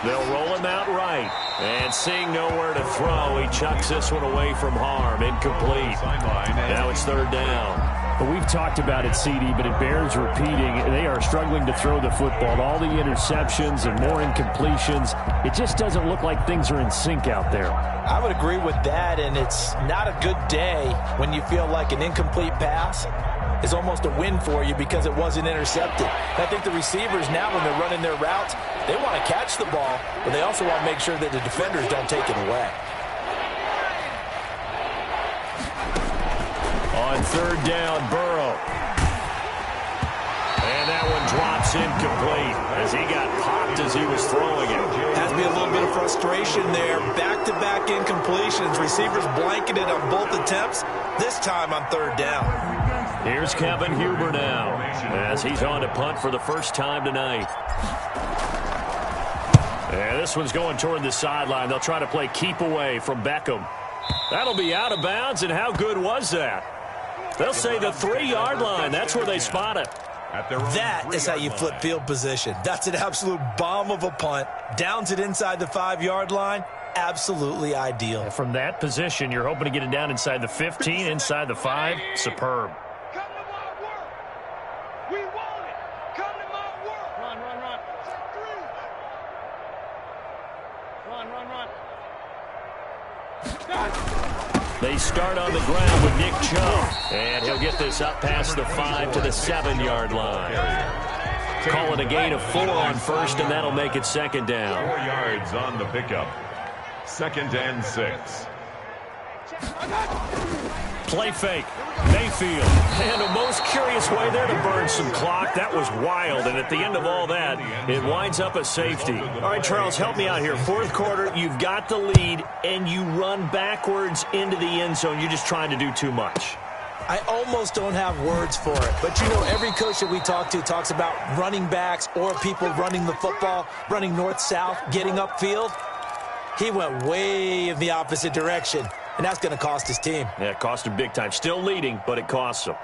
They'll roll him out right. And seeing nowhere to throw, he chucks this one away from harm. Incomplete. Now it's third down. Well, we've talked about it, CD, but it bears repeating. They are struggling to throw the football. All the interceptions and more incompletions. It just doesn't look like things are in sync out there. I would agree with that, and it's not a good day when you feel like an incomplete pass is almost a win for you because it wasn't intercepted. I think the receivers now, when they're running their routes, they want to catch the ball, but they also want to make sure that the defenders don't take it away. On third down, Burrow. And that one drops incomplete as he got popped as he was throwing it. Has to be a little bit of frustration there. Back-to-back incompletions. Receivers blanketed on both attempts, this time on third down. Here's Kevin Huber now as he's on to punt for the first time tonight. And this one's going toward the sideline. They'll try to play keep away from Beckham. That'll be out of bounds, and how good was that? They'll say the 3-yard line. That's where they spot it. That is how you flip field position. That's an absolute bomb of a punt. Downs it inside the 5-yard line. Absolutely ideal. From that position, you're hoping to get it down inside the 15, inside the 5. Superb. Come to my work. We want it. Come to my work. Run, run, run. Set 3. Run, run, run. They start on the ground with Nick Chubb. And he'll get this up past the 5 to the 7-yard line. Call it a gain of 4 on first, and that'll make it second down. 4 yards on the pickup. 2nd and 6. Play fake. Mayfield. And a most curious way there to burn some clock. That was wild. And at the end of all that, it winds up a safety. All right, Charles, help me out here. Fourth quarter, you've got the lead, and you run backwards into the end zone. You're just trying to do too much. I almost don't have words for it. But, you know, every coach that we talk to talks about running backs or people running the football, running north-south, getting upfield. He went way in the opposite direction. And that's going to cost his team. Yeah, it cost him big time. Still leading, but it costs him.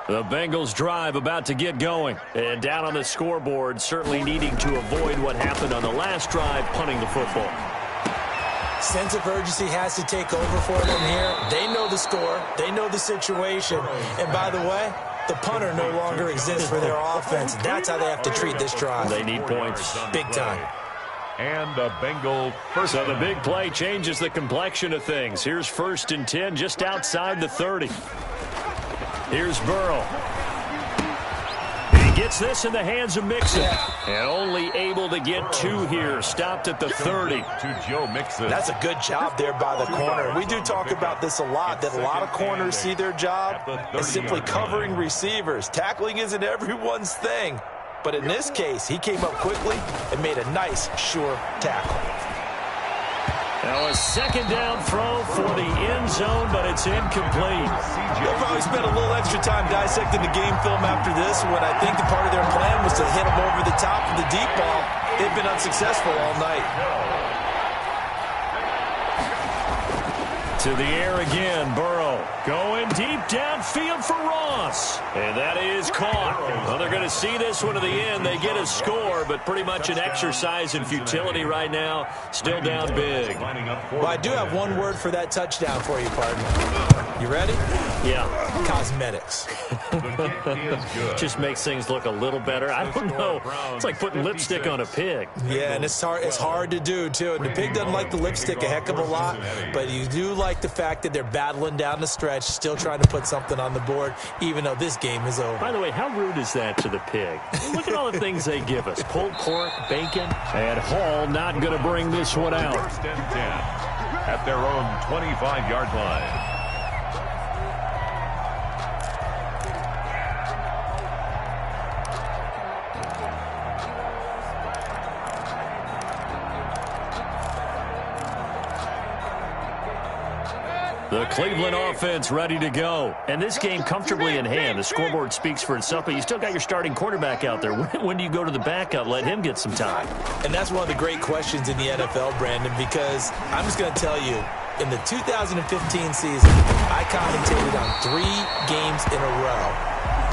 The Bengals drive about to get going. And down on the scoreboard, certainly needing to avoid what happened on the last drive, punting the football. Sense of urgency has to take over for them here. They know the score. They know the situation. And by the way, the punter no longer exists for their offense. That's how they have to treat this drive. They need points. Big time. And the Bengal first. So the big play changes the complexion of things. Here's 1st and 10 just outside the 30. Here's Burrow. He gets this in the hands of Mixon. And only able to get 2 here. Stopped at the 30. To Joe Mixon. That's a good job there by the corner. We do talk about this a lot, that a lot of corners see their job as simply covering receivers. Tackling isn't everyone's thing. But in this case, he came up quickly and made a nice, sure tackle. Now a 2nd down throw for the end zone, but it's incomplete. They'll probably spend a little extra time dissecting the game film after this, when I think the part of their plan was to hit him over the top of the deep ball. They've been unsuccessful all night. To the air again, Burrow going deep downfield for Ross. And that is caught. Well, they're going to see this one to the end. They get a score, but pretty much an exercise in futility right now. Still down big. Well, I do have one word for that touchdown for you, partner. You ready? Yeah. Cosmetics. Just makes things look a little better. I don't know. It's like putting lipstick on a pig. Yeah, and it's hard to do, too. And the pig doesn't like the lipstick a heck of a lot, but you do like the fact that they're battling down the stretch, still trying to put something on the board, even though this game is over. By the way, how rude is that to the pig? Look at all the things they give us. Pulled pork, bacon, and Hall not going to bring this one out. First and 10 at their own 25-yard line. The Cleveland offense ready to go. And this game comfortably in hand. The scoreboard speaks for itself, but you still got your starting quarterback out there. When do you go to the backup? Let him get some time. And that's one of the great questions in the NFL, Brandon, because I'm just going to tell you, in the 2015 season, I commentated on 3 games in a row.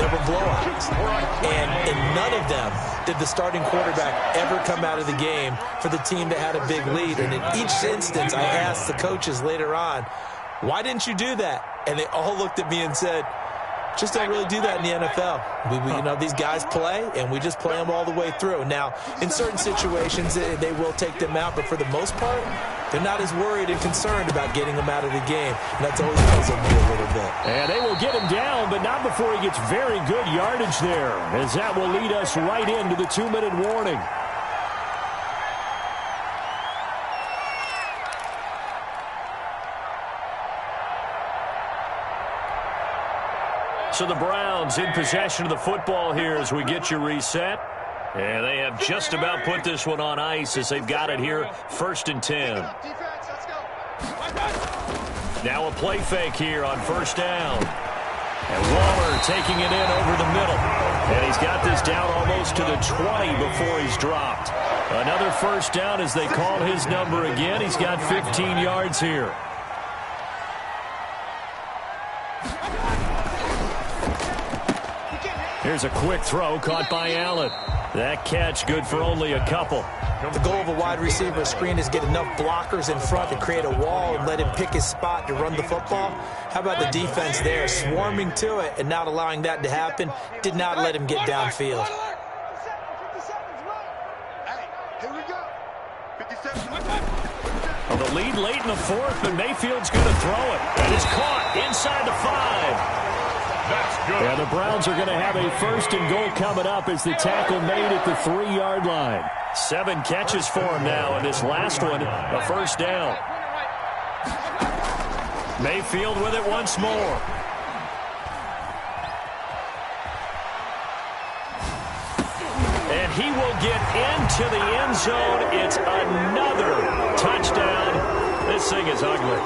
There were blowouts. And in none of them did the starting quarterback ever come out of the game for the team that had a big lead. And in each instance, I asked the coaches later on, why didn't you do that? And they all looked at me and said, just don't really do that in the NFL. These guys play, and we just play them all the way through. Now, in certain situations, they will take them out, but for the most part, they're not as worried and concerned about getting them out of the game. And that's always puzzled me a little bit. And they will get him down, but not before he gets very good yardage there, as that will lead us right into the 2-minute warning. So the Browns in possession of the football here as we get you reset. And they have just about put this one on ice as they've got it here, 1st and 10. Now a play fake here on 1st down. And Waller taking it in over the middle. And he's got this down almost to the 20 before he's dropped. Another 1st down as they call his number again. He's got 15 yards here. Here's a quick throw caught by Allen. That catch good for only a couple. The goal of a wide receiver screen is get enough blockers in front to create a wall and let him pick his spot to run the football. How about the defense there, swarming to it and not allowing that to happen? Did not let him get downfield. Well, the lead late in the 4th, but Mayfield's going to throw it. And it's caught inside the 5. That's good. Yeah, the Browns are going to have a 1st and goal coming up as the tackle made at the 3-yard line. 7 catches for him now, and this last one, a 1st down. Mayfield with it once more. And he will get into the end zone. It's another touchdown. This thing is ugly.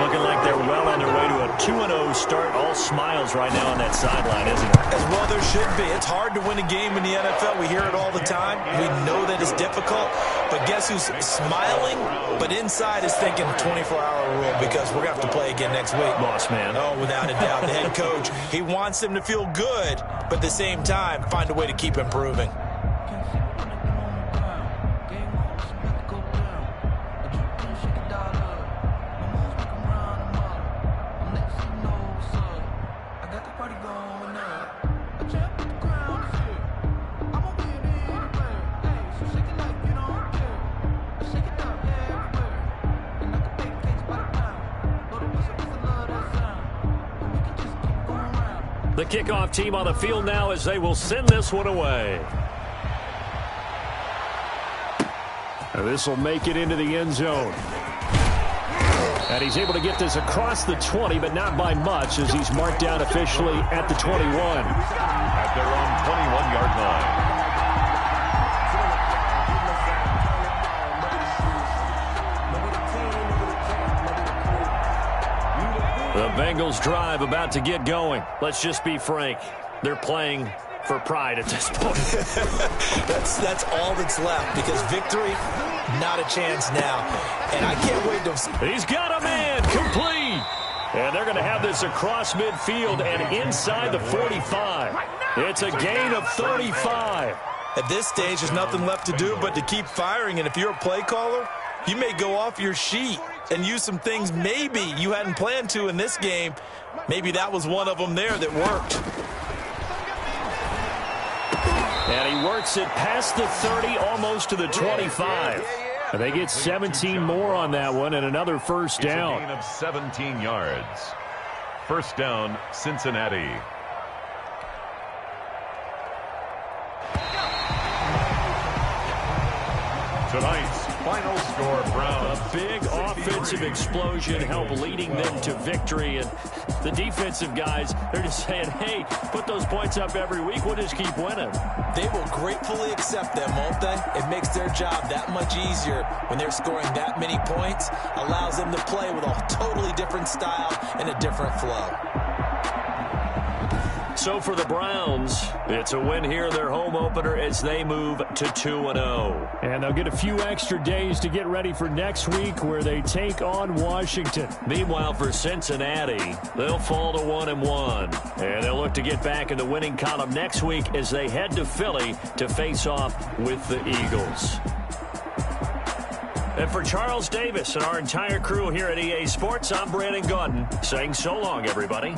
Looking like they're well on their way to a 2-0 start. All smiles right now on that sideline, isn't it? As well there should be. It's hard to win a game in the NFL. We hear it all the time. We know that it's difficult. But guess who's smiling? But inside is thinking 24-hour rule because we're going to have to play again next week. Boss man. Oh, without a doubt. The head coach, he wants them to feel good, but at the same time, find a way to keep improving. The kickoff team on the field now as they will send this one away. This will make it into the end zone. And he's able to get this across the 20, but not by much as he's marked down officially at the 21. At their own 21-yard line. The Bengals drive about to get going. Let's just be frank. They're playing for pride at this point. That's all that's left because victory, not a chance now. And I can't wait to... He's got a man complete. And they're going to have this across midfield and inside the 45. It's a gain of 35. At this stage, there's nothing left to do but to keep firing. And if you're a play caller, you may go off your sheet. and use some things maybe you hadn't planned to in this game. Maybe that was one of them there that worked. And he works it past the 30, almost to the 25. And they get 17 more on that one and another first down. It's a gain of 17 yards. First down, Cincinnati. Tonight's final score, Browns. A big offensive explosion helped leading them to victory. And the defensive guys, they're just saying, hey, put those points up every week. We'll just keep winning. They will gratefully accept them, won't they? It makes their job that much easier when they're scoring that many points. Allows them to play with a totally different style and a different flow. So for the Browns, it's a win here, their home opener, as they move to 2-0. And they'll get a few extra days to get ready for next week where they take on Washington. Meanwhile, for Cincinnati, they'll fall to 1-1. And they'll look to get back in the winning column next week as they head to Philly to face off with the Eagles. And for Charles Davis and our entire crew here at EA Sports, I'm Brandon Gaudin saying so long, everybody.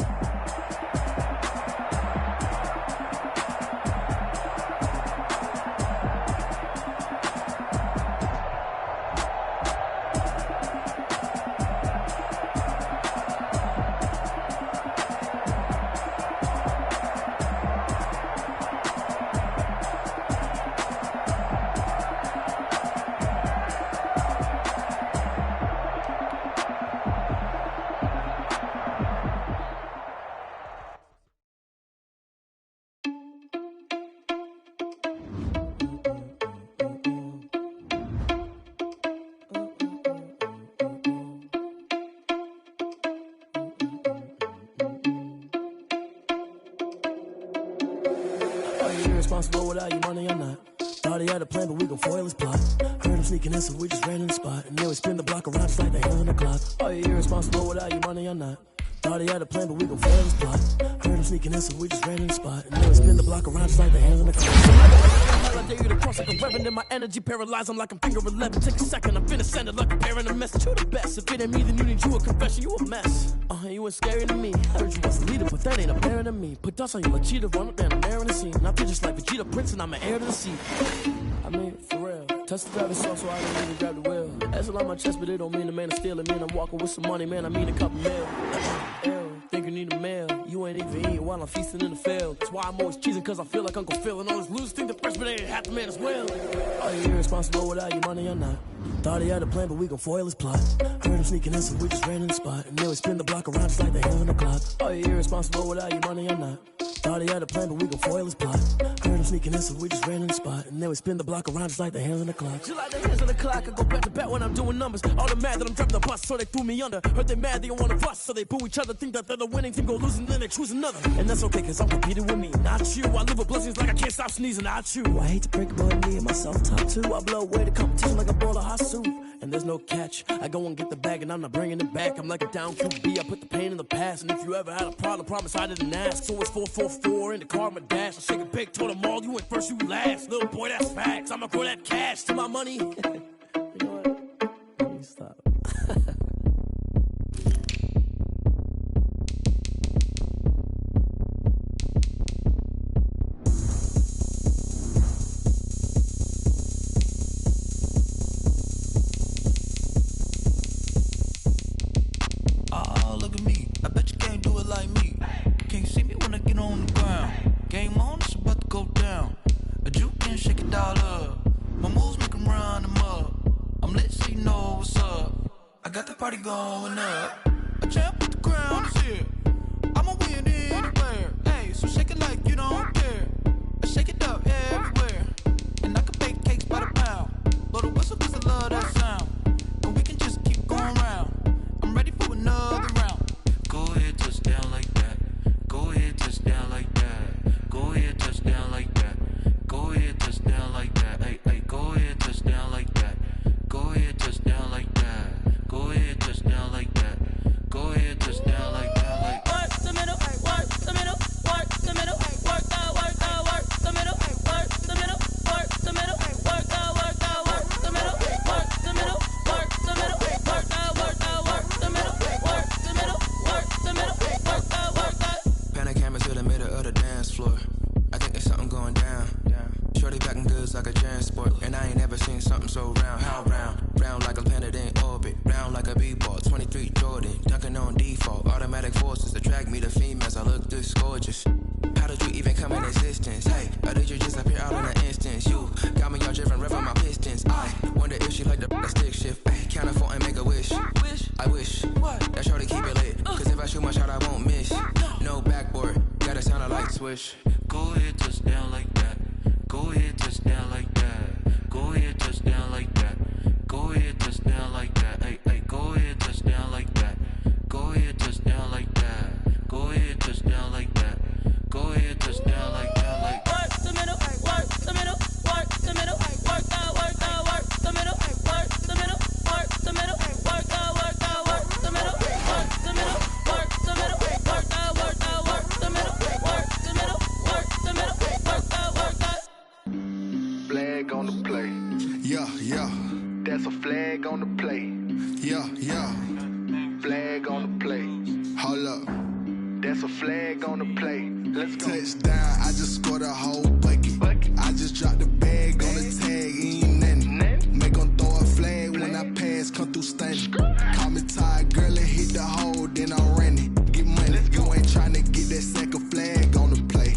Responsible without your money or not. Thought he had a plan, but we gon' foil his plot. Heard him sneaking in, so we just ran in the spot. And then we spin the block around just like the hands on the clock. Are you irresponsible without your money or not? Thought he had a plan, but we gon' foil his plot. Heard him sneaking in, so we just ran in the spot. And then we spin the block around just like the hands on the clock. I dare you to cross like a reverend, and my energy paralyzed. I'm like I'm finger 11. Take a second, I'm finna send it like a parent a message. You the best. If it ain't me, then you need you a confession. You a mess. You ain't scary to me. Heard you was a leader, but that ain't apparent to me. Put dust on you like cheetah, run up down the air in the scene. And I feel just like Vegeta Prince, and I'm an heir to the seat. I mean, for real. Touch the driving sauce, so I don't even grab the wheel. That's a lot on my chest, but it don't mean the man is stealing. Man, I'm walking with some money, man. I mean a couple mil. Think you need a meal. You ain't even eating while I'm feasting in the field. That's why I'm always cheesing, cause I feel like Uncle Phil. And all those losers think the freshman ain't half the man as well. Are you irresponsible without your money or not? Thought he had a plan, but we gon' foil his plot. Heard him sneaking in, so we just ran in the spot. And then we spin the block around just like the hands on the clock. Are you irresponsible without your money or not? Thought he had a plan, but we gon' foil his plot. Heard him sneaking in, so we just ran in the spot. And then we spin the block around just like the hands on the clock. Just like the hands on the clock, I go back to back when I'm doing numbers. All the mad that I'm driving the bus, so they threw me under. Heard they mad, they don't wanna fuss, so they boo each other. Think that they're the winning team, go losing, then they choose another. And that's okay, cause I'm competing with me, not you. I live with blessings like I can't stop sneezing, not you. I hate to break it, but me and myself top two. I blow away the competition like a bowl of hot soup. And there's no catch. I go and get the bag and I'm not bringing it back. I'm like a down QB. I put the pain in the past. And if you ever had a problem, promise I didn't ask. So it's 4-4-4 in the car, my dash. I shake a big, told them all, you went first, you last. Little boy, that's facts. I'ma throw that cash to my money. You know what? Let me stop. Or did you just appear out in an instance? You got me all driven, rev on my pistons. I wonder if she like the stick shift. Count it for and make a wish. I wish that shorty keep it lit. Cause if I shoot my shot, I won't miss. No backboard, gotta sound a light switch. Go ahead, touch down like that. Go ahead, touch down like that. Go ahead, touch down like that. Go ahead, touch down like that. Hey, hey, go ahead, touch down like that. Go ahead, touch down like that. Go ahead, touch down like that. Go ahead, touch down like that. Like work the middle, work the middle, work the middle, work that, work that, work the middle, work the middle, work the middle, work that, work that, work the middle, work the middle, work the middle, work that, work that, work the middle, work the middle, work the middle, work that, work that. Flag on the play. Yeah, yeah. That's a flag on the play. Yeah, yeah. Flag on the play. Hold up. That's a flag on the play. Let's go. Touchdown, I just scored a whole bucket. I just dropped the bag on the tag, ain't nothing. Make them throw a flag when I pass, come through stunning. Call me tired, girl, and hit the hole, then I'm running. Get money, you ain't tryna get that second flag on the play.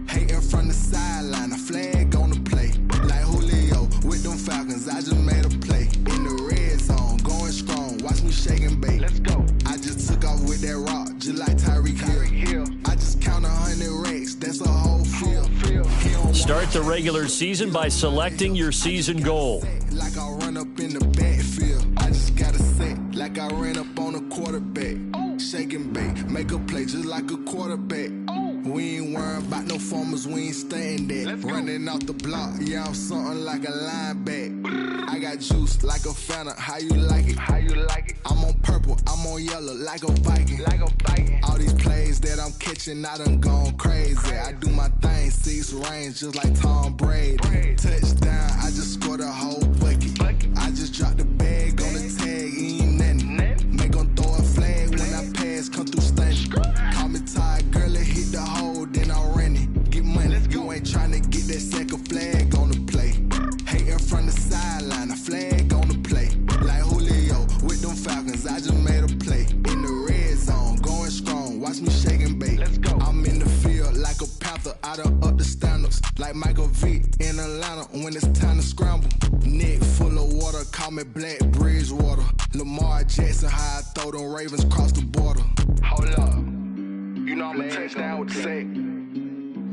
Hating from the sideline, a flag on the play. Like Julio with them Falcons, I just made a play. In the red zone, going strong, watch me shake and bake. Let's go. I just took off with that rock, just like Tyreek Hill. I just count 100 racks, that's a whole field. Start the regular season by selecting your season goal. Like I run up in the backfield, I just gotta set like I ran up on a quarterback. Shake and bake, make a play just like a quarterback. We ain't worrying about no formers, we ain't staying there. Running off the block, yeah, I'm something like a linebacker. I got juice like a Fanta, how you like it? How you like it? I'm on purple, I'm on yellow like a Viking. Like a Viking. All these plays that I'm catching, I done gone crazy. I do my thing, 6 range just like Tom Brady. Touchdown, I just scored a whole bucket. I just dropped the bag on the tag, ain't nothing. Make them throw a flag when I pass, come through stunning. Call me tired, girl, and hit the hole, then I'm running. Get money, you ain't tryna get that second flag on the play. Hating from the sideline, a flag on the play. Like Julio with them Falcons, I just made a play. In the red zone, going strong, watch me shake and bake. Let's go. I'm in the field like a Panther, I done up the standards. Like Michael Vick in Atlanta when it's time to scramble. Neck full of water, call me Black Bridgewater. Lamar Jackson, how I throw them Ravens cross the border. Hold up. You know I'm a touchdown with the sack.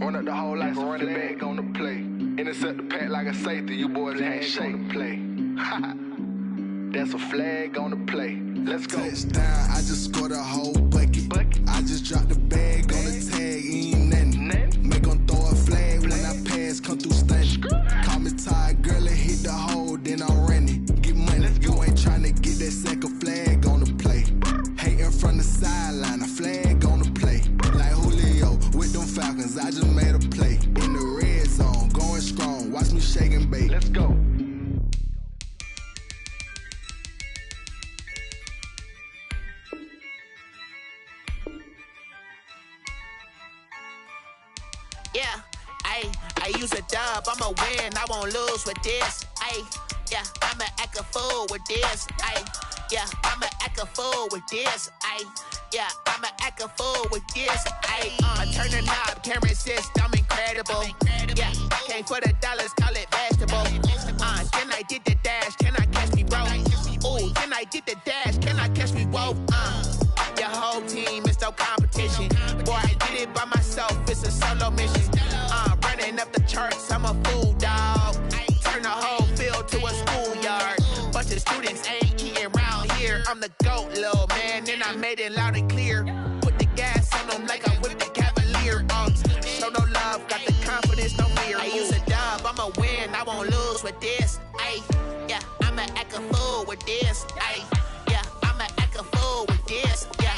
Run up the hole like a running back on the play. Intercept the pack like a safety. You boys ain't shake the play. That's a flag on the play. Let's go. Touchdown, I just scored a whole bucket. I just dropped the bag on the tag, ain't nothing. Make them throw a flag when I pass, come through stunning. Call me tired, girl, and hit the hole, then I'm running. Get money, you ain't tryna get that second flag on the play. Hating from the sideline, a flag on the play. Like Julio with them Falcons, I just made a play. In the red zone, going strong, watch me shake and bake. Let's go. Yeah, I use a dub, I'ma win, I won't lose with this. Yeah, I'ma act a fool with this. Yeah, I'ma act a fool with this. Yeah, I'ma act a fool with this. I turn the knob, camera system incredible. Yeah, came for the dollars, call it vegetable. Then I did the dash, can I catch me, bro? Ooh, then I did the dash, can I catch me, whoa? Your whole team is no competition. Boy, I did it by myself, it's a solo mission. Running up the charts, I'm a fool, dog. Turn the whole field to a schoolyard. Bunch of students ain't eating round here. I'm the GOAT, little man, and I made it loud and clear. Put the gas on them like I whipped the Cavalier. Show no love, got the confidence, no fear. I use a dub, I'ma win, I won't lose with this. Yeah, I'ma act a fool with this. Yeah, I'ma act a fool with this. Yeah,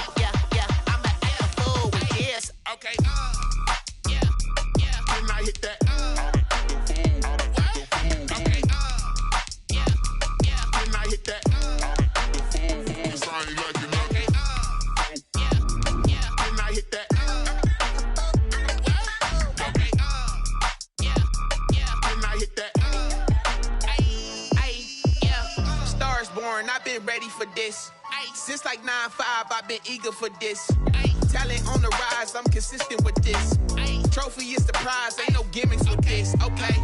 I'ma act a fool with this. Okay, yeah, can I hit that? Okay, yeah, can I hit that? Cause I ain't like it. Okay, yeah, can I hit that? Okay, yeah, can I hit that? Yeah, Stars born, I've been ready for this. Since like 9-5, I've been eager for this. talent on the rise, I'm consistent with this. Trophy is the prize, ain't no gimmicks with this. Okay,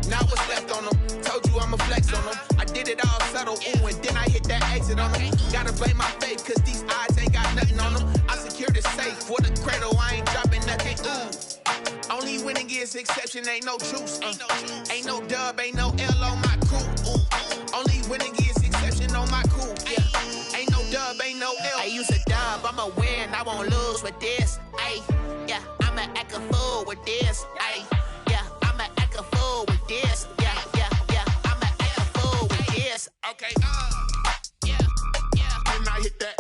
now what's left on them? Told you I'ma flex on them. I did it all subtle, ooh, and then I hit that exit on them. Gotta blame my faith, cause these odds ain't got nothing on them. I secured the safe for the cradle, I ain't dropping nothing, ooh. Only winning is exception, ain't no truce. Ain't no dub, ain't no L on my crew. Ooh. Only winning is exception on my crew. Yeah, ain't no dub, ain't no L. I use a dub, I'ma win, I won't lose with this. Ay, yeah, I'ma act a fool with this. Ay, yeah, I'ma act a fool with this. Yeah, yeah, yeah, I'ma act a fool with this. Okay, yeah, yeah. Then I hit that.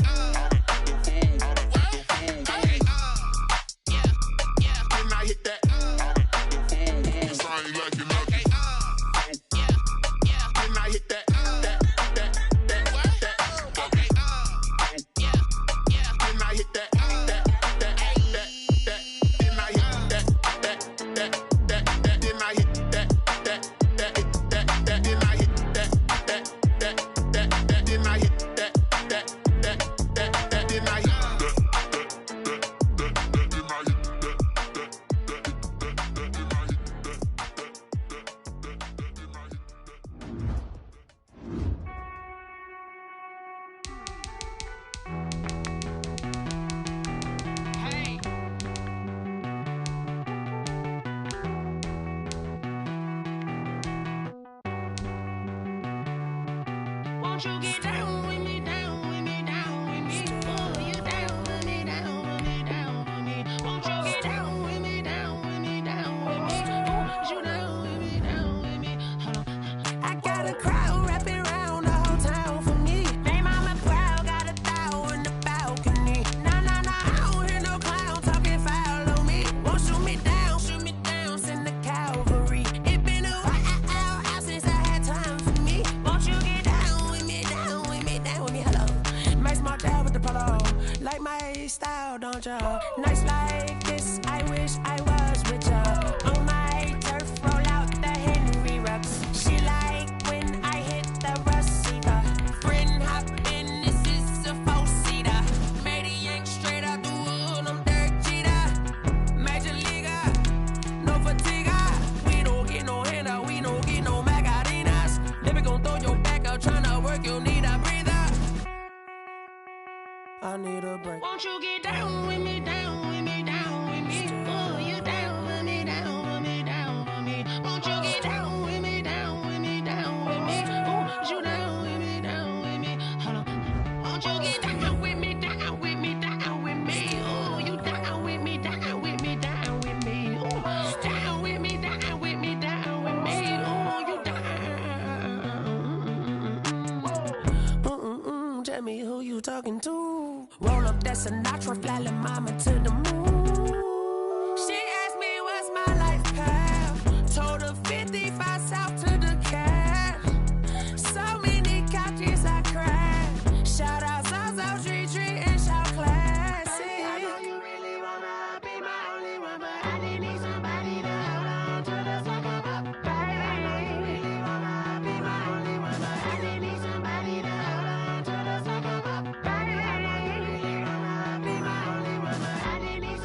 Won't you get down with me, down with me, down with me? Oh, you down with me, down with me, down with me. Won't you get down with me, down with me, down with me? Oh, you down with me, down with me? Hold on. I got a crowd wrapping around the whole town for me. They mama proud, got a thou in the balcony. Nah, nah, nah, I don't hear no clown talking foul on me. Won't shoot me down, send the cavalry. It been a while since I had time for me. Won't you get down with me, down with me, down with me? Hello. Max my dad with the polo. Like my style, don't ya? Nights like this, I wish I was with ya. On my turf, roll out the Henry Rux. She like when I hit the receiver. Friend hop in, this is a four-seater. Made a yank straight out the wood, I'm Derek Jeter. Major leaguer, no fatigue. We don't get no handout, we don't get no Macarinas. Never gon' throw your back out, tryna work, you need a breather. I need a break. Won't you get down with me, down with me, down with me? Oh, you down with me, down with me, down with me? Won't you get down with me, down with me, down with me? Oh, you down with me, down with me? Hold on. Won't you get down with me, down with me, down with me? Oh, you down with me, down with me, down with me? Oh, down with me, down with me, down with me? Oh, you down. Tell me who you talking to. Roll up that Sinatra, fly la mama to the moon. She asked me what's my life path. Told her 55 south to the cash. So many couches I crashed. Shout out Zazo, Tree, and shout classy. I know you really wanna be my only one, but I didn't need somebody to hold on to the sucker up. Baby, I know you really wanna be my only one, but I didn't need somebody to hold on to the sucker up. Baby, I know you really wanna be my only one, but I didn't need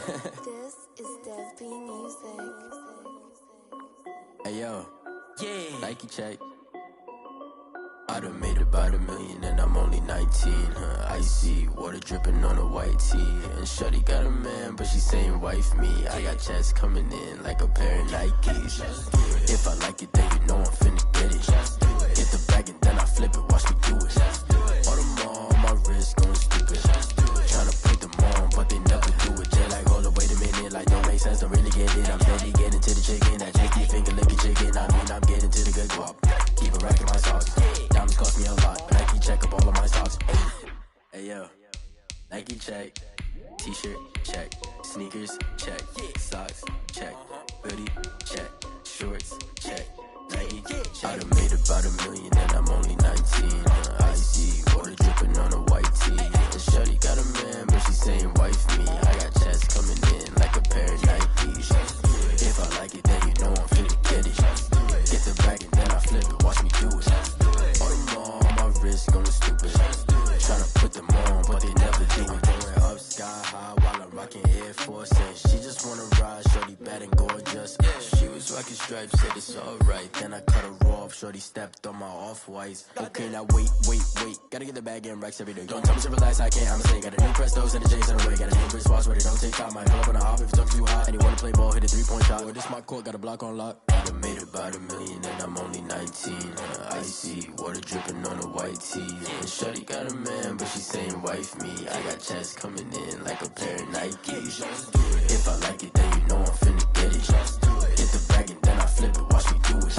This is Dev B Music. Hey yo, yeah. Nike check. I done made about $1 million and I'm only 19. Icy water dripping on a white tee. And shorty got a man, but she saying wife me. I got checks coming in like a pair of Nikes. If I like it, then you know I'm finna get it. Get the bag and then I flip it. Watch me do it. All them on my wrist going stupid. Tryna put them on, but they never do it. They're like, hold up, wait a minute. Like, don't make sense, don't really get it. I'm steady getting to the chicken. That cheeky finger licking chicken. I mean, I'm getting to the good guap. Keep a rack in my socks. Diamonds cost me a lot. Nike check up all of my socks. Hey yo, Nike check. T-shirt check. Sneakers check. Socks check. Hoodie check. Shorts check. Nike check. I done made about $1 million and I'm only 19. Icy water dripping on a white tee. And shorty got a man, but she saying wife me. I got checks coming in like a pair of Nikes. If I like it, then you know I'm finna get it. Get the bag and then I flip it. Watch me do it. All them on my wrist going stupid. Tryna put them on, but they never do it. Going up sky high while I'm rocking Air Force. And she just wanna ride, shorty bad and gorgeous. She was rocking stripes, said it's alright. Then I cut her off, shorty stepped on my off-whites. Okay, now wait. Gotta get the bag and racks every day. Don't tell me to relax, I can't, I'ma say. Got a new Prestos and a J's in the way. Got a new wristwatch where they don't take time. Might pull up on a hop if it's too hot. And you wanna play ball, hit a 3-point shot. Or this my court, got a block on lock. I done made about $1 million and I'm only 19. Icy water dripping on a white tee. And shorty got a man, but she saying wife me. I got checks coming in like a pair of Nikes. If I like it, then you know I'm finna get it. Get the bag and then I flip it. Watch me do it.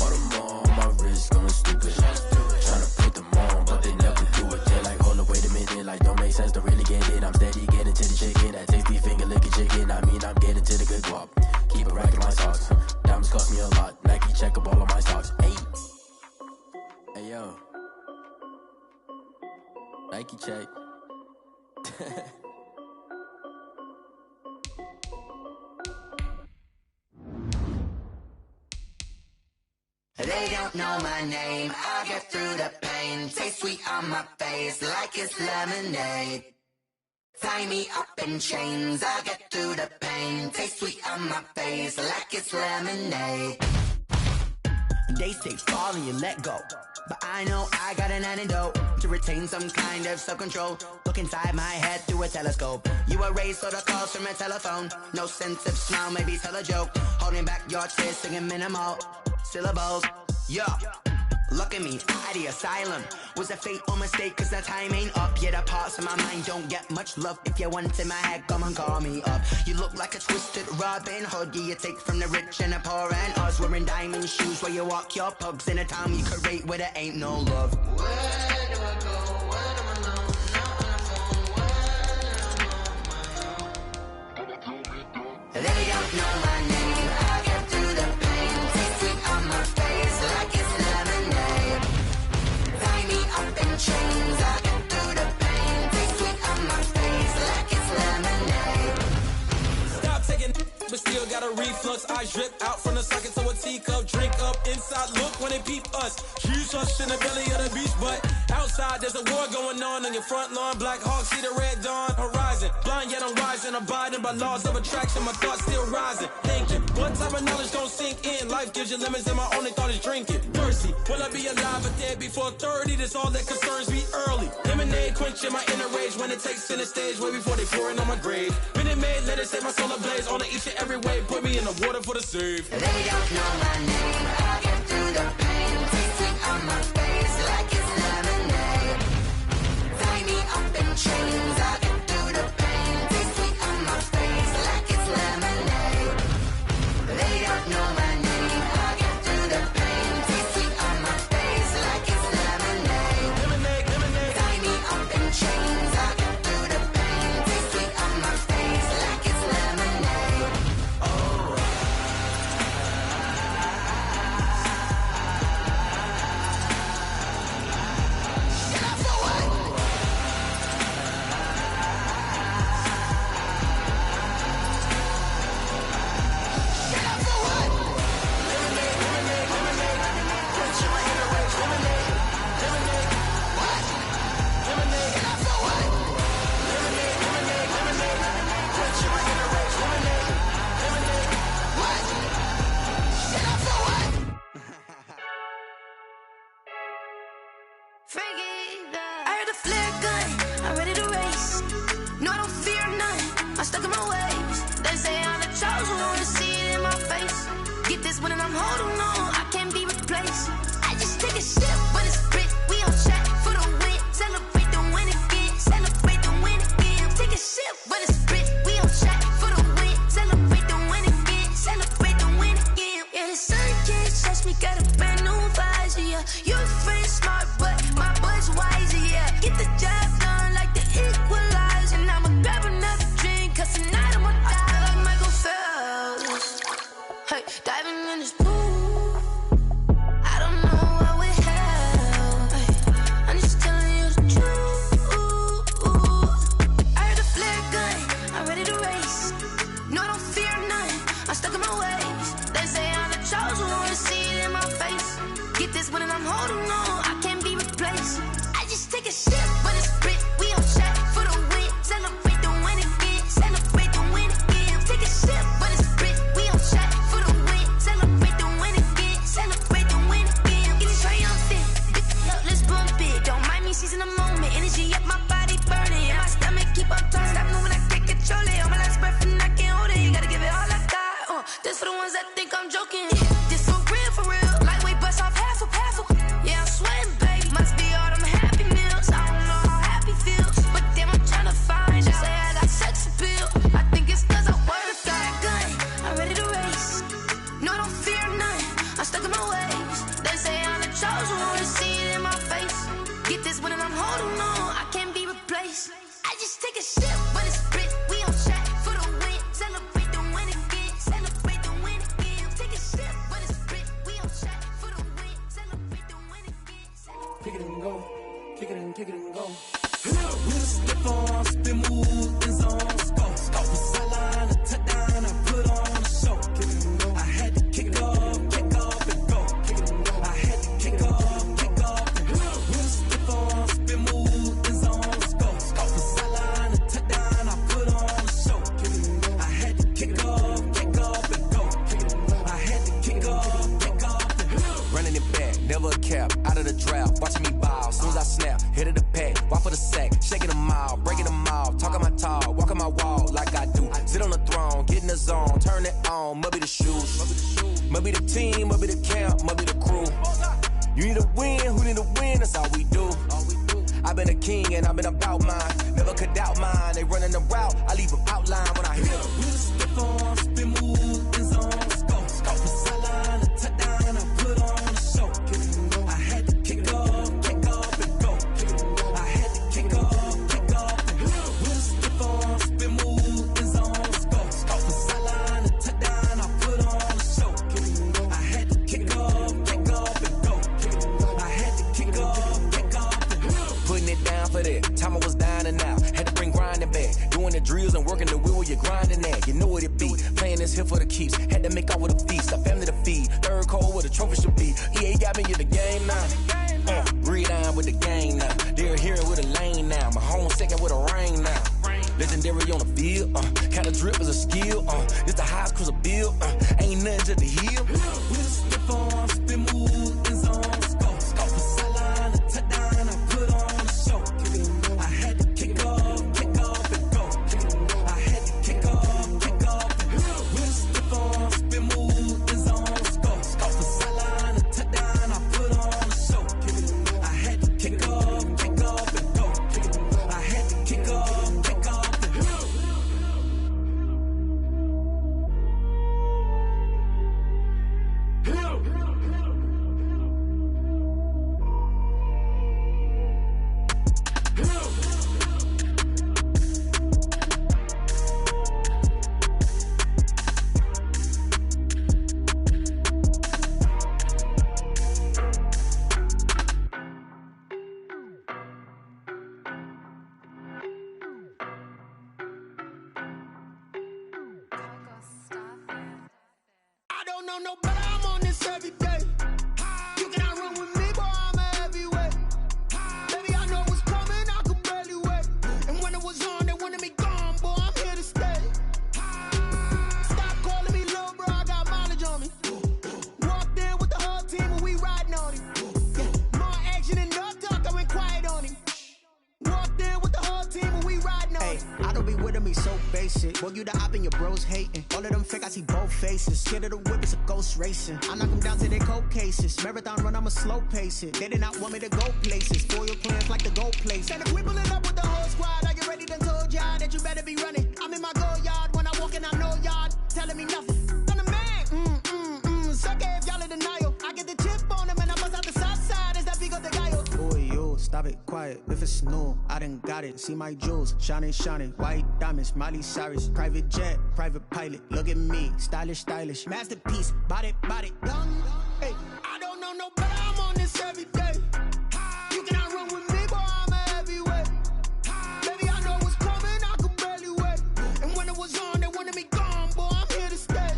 All them on my wrist going stupid. Tryna put them on, but they never do it. They're like, hold up, wait a minute. Like, don't make sense, don't really get it. I'm steady getting to the chicken. That tasty finger licking chicken. I mean, I'm getting to the good guap. Keep a rack in my socks. Diamonds cost me a lot. Nike check up all of my stocks. Hey yo, Nike check. They don't know my name, I'll get through the pain. Taste sweet on my face like it's lemonade. Tie me up in chains, I'll get through the pain. Taste sweet on my face like it's lemonade. They say fall and you let go, but I know I got an antidote to retain some kind of self-control. Look inside my head through a telescope. You erase all the calls from a telephone. No sense of smile, maybe tell a joke. Holding back your tears, singing minimal syllables. Yeah, look at me, at the asylum. Was a fate or mistake, cause the time ain't up. Yet the parts of my mind don't get much love. If you want in my head, come and call me up. You look like a twisted Robin Hood. You take from the rich and the poor and us. Wearing diamond shoes where you walk your pugs in a town you could rate where there ain't no love. Where do I go? When I'm alone? Not on my own. They don't know my name. I get through the pain. Taste sweet on my face like it's lemonade. Tie me up in chains. I get through the pain. Taste sweet on my face like it's lemonade. Stop taking, but still got a reflux. I drip out from the socket to a teacup. Drink up inside, look when they peep us. Huge us in the belly of the beach, but outside there's a war going on your front lawn. Black Hawk, see the red dawn horizon. Blind yet I'm rising, abiding by laws of attraction. My thoughts still rising, thinking what type of knowledge don't sink in. Life gives you lemons and my only thought is drinking. Mercy, will I be alive or dead before 30? That's all that concerns me early. Lemonade quenching my inner rage when it takes center stage way before they pour it on my grave. Minute Maid, let it set my soul ablaze on each and every way. Put me in the water for the save. They don't know my name. I get through the pain. Taste sweet on my face like it's lemonade. Tie me up in chains. I get through the pain. Taste sweet on my face like it's lemonade. They don't know my name. I get through the pain. Taste sweet on my face like it's lemonade. Lemonade. Tie me up in chains. I get through the pain. Taste sweet on my face like it's lemonade. Oh. I heard a flare gun, I'm ready to race. No, I don't fear none, I'm stuck in my ways. They say I'm the chosen one, see it in my face. Get this one and I'm holding on, I can't be replaced. I just take a sip, but it's spit, we on track for the win. Celebrate the win again, celebrate the win again. Take a sip, but it's spit, we on track for the win. Celebrate the win again, celebrate the win again. Yeah, the sun can't touch me, got a brand new visor, yeah. You friend smart, but my bud's wiser, yeah. Get the job done like the equalizer. And I'ma grab another drink, cause tonight I'ma die like Michael Phelps. Hey, diving in this pool, I don't know what we have. Hey, I'm just telling you the truth. I heard a flare gun, I'm ready to race. No, I don't fear none, I'm stuck in my ways. They say I'm the chosen one, see it in my face. Get this one and I'm holding on, I can't be replaced. I just take a sip, but it's spit, we on track for the win. Celebrate the win again, celebrate the win again. Take a sip, but it's spit, we on track for the win. Celebrate the win again, celebrate the win again. Get it triumphant, look, let's bump it. Don't mind me seizing the moment, energy up my body burning. And my stomach keep up talking, stop moving, I can't control it. On my last breath and I can't hold it, you gotta give it all I got. This for the ones that think I'm joking. This for real, lightweight bust off half a. Yeah, I'm sweating, baby. Must be all them happy meals. I don't know how happy feels, but damn, I'm tryna find you. Say I got sex appeal. I think it's cause I work. Got a gun, I'm ready to race. No, I don't fear none, I'm stuck in my ways. They say I'm the chosen one, see it in my face. Get this one and I'm holding on, I can't be replaced. I just take a sip, but it's spit, we on track for the win. Celebrate the win again, celebrate the win again. Take a sip, but it's spit, we on track for the win. Celebrate the win again. Kick it and go, kick it and go. We'll slip on, spin, move, and zone, scope. From sideline to touchdown, I put on a show. Kick it and go. I had to kick off and go. Kick it and go. I had to kick off and go. We'll slip on, spin, move, and zone, scope. From sideline to touchdown, I put on a show. Kick it and go. I had to kick off and go. Kick it and go. I had to kick off and go. Running it back, never a cap, out of the drought, watching me bow, soon as I snap, hit of the pack, walk for the sack, shaking them out, breaking them out, talking my talk, walking my wall like I do, sit on the throne, get in the zone, turn it on, must be the shoes, must be the team, must be the camp, must be the crew, you need a win, who need a win, that's all we do, I've been a king and I've been about mine, never could doubt mine, they running the route, I leave them outline when I hit them. We'll slip on, spin, move, and zone, scope from sideline to touchdown, I put on a show. I had to kick off and go. I had to kick off and go. We'll slip on, spin, move, and zone, scope from sideline to touchdown, I put on a show. I had to kick off and go. I had to kick off and go. Putting it down for that, time I was down and out, had to bring grinding back, doing the drills and working the wheel where you're grinding at, you know what it be, playing this here for the keeps, had to make off with a feast, a family to feed, third cold where the trophy should be, EA got me in the game now, breathe down with the game now, they're here with a lane now, my home second with a rain now, legendary on the field, kind of drip is a skill, it's the highest cruiser bill, ain't nothing to the hill. We'll slip on, spin, move, and zone, scope from sideline to touchdown, I put on a show. I had to kick off and go. I had to kick off and go. We'll slip on, spin, move, and zone, scope from sideline to touchdown, I put on a show. I had to kick off and go. I had to kick off and go. I don't know no better, I'm on this every day. You cannot run with me, boy, I'm a heavyweight. Baby, I know what's coming, I could barely wait. And when it was on, they wanted me gone, boy, I'm here to stay. Stop calling me little bro, I got mileage on me. Walked in with the whole team and we riding on it. More action than no talk, I went basic. Boy, you the op and your bros hating. All of them fake, I see both faces. Scared of the whip, it's a ghost racing. I knock them down to their cold cases. Marathon run, I'ma slow pace it. They did not want me to go places. Spoil plans like the gold place. And if we pulling up with the whole squad, are you ready? Done told y'all that you better be running. I'm in my go yard when I walk in, I know y'all telling me nothing. I'm the man. Suck it if y'all in denial. I get the chip on them and I bust out the south side. Is that big of the guy? Boy, yo, stop it, quiet. If it's new, I done got it. See my jewels, shining, white diamonds, Miley Cyrus, private jet, private pilot. Look at me, stylish, masterpiece, body, young. Hey, I don't know no better. I'm on this every day. You cannot run with me, boy. I'm a heavyweight. Baby, I know what's coming. I could barely wait. And when it was on, they wanted me gone, boy. I'm here to stay.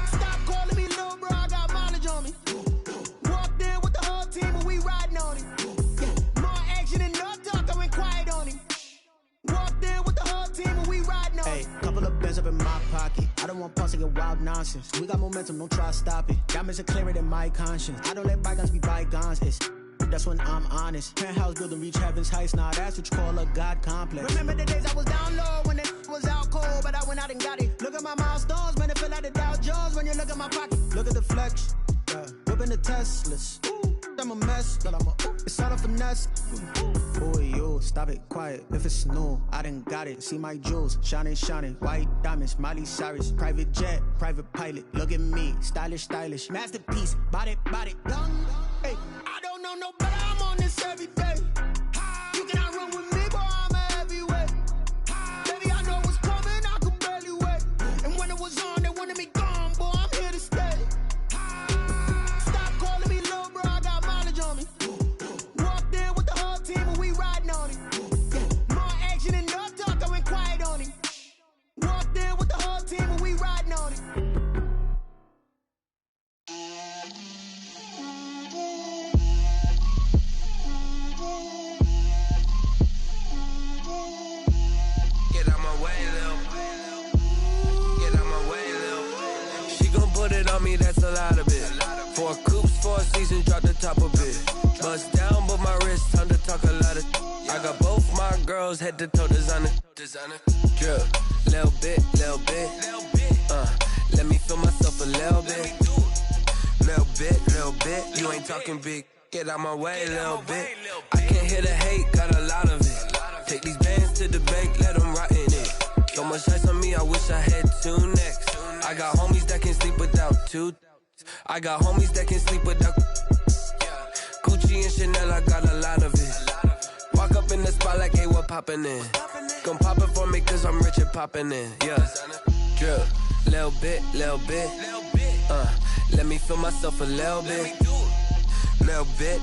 Stop calling me little bro. I got mileage on me. Walked in with the whole team, and we riding on him. Yeah, more action than no talk. I went quiet on him. Walked in with the whole team, and we riding on him. Hey, couple of bands up in my pocket. I don't want pulse to get wild nonsense. We got momentum, don't try to stop it. Diamonds are clearer than my conscience. I don't let bygones be bygones. That's when I'm honest. Penthouse building, reach heaven's heights. Nah, that's what you call a God complex. Remember the days I was down low when it was out cold, but I went out and got it. Look at my milestones, man, it feel like the Dow Jones when you look at my pocket. Look at the flex, whipping the Teslas. I'm a mess, but it's all a finesse. Boy, yo, stop it, quiet. If it's new, I done got it. See my jewels, shining, white diamonds, Miley Cyrus, private jet, private pilot. Look at me, stylish, masterpiece, body, young. Hey, I don't know no better. I'm on this every day. You cannot run with me, boy. I'm a heavyweight. Baby, I know what's coming. I could barely wait. And when it was on, they wanted me gone, boy. I'm here to stay. Stop calling me little bro. I got mileage on me. Walked in with the whole team, and we riding on him. Yeah, more action than no talk. I went quiet on him. Walked in with the whole team, and we riding on him. Put it on me, that's a lot of it. 4 coops, 4 seasons, drop the top a bit. Bust down, but my wrist, time to talk a lot of. I got both my girls, head to toe designer. Drip, little bit. Let me feel myself a little bit. Little bit. You ain't talking big. Get out my way, little bit. I can't hear the hate, got a lot of it. Take these bands to the bank, let them rot in it. So much ice on me, I wish I had 2 necks. I got homies that can sleep without 2. I got homies that can sleep without Gucci and Chanel, I got a lot of it. Walk up in the spot like, hey, what poppin' in? Gon' pop it for me cause I'm rich and poppin' in. Yeah, drip, little bit. Let me feel myself a little bit. Little bit.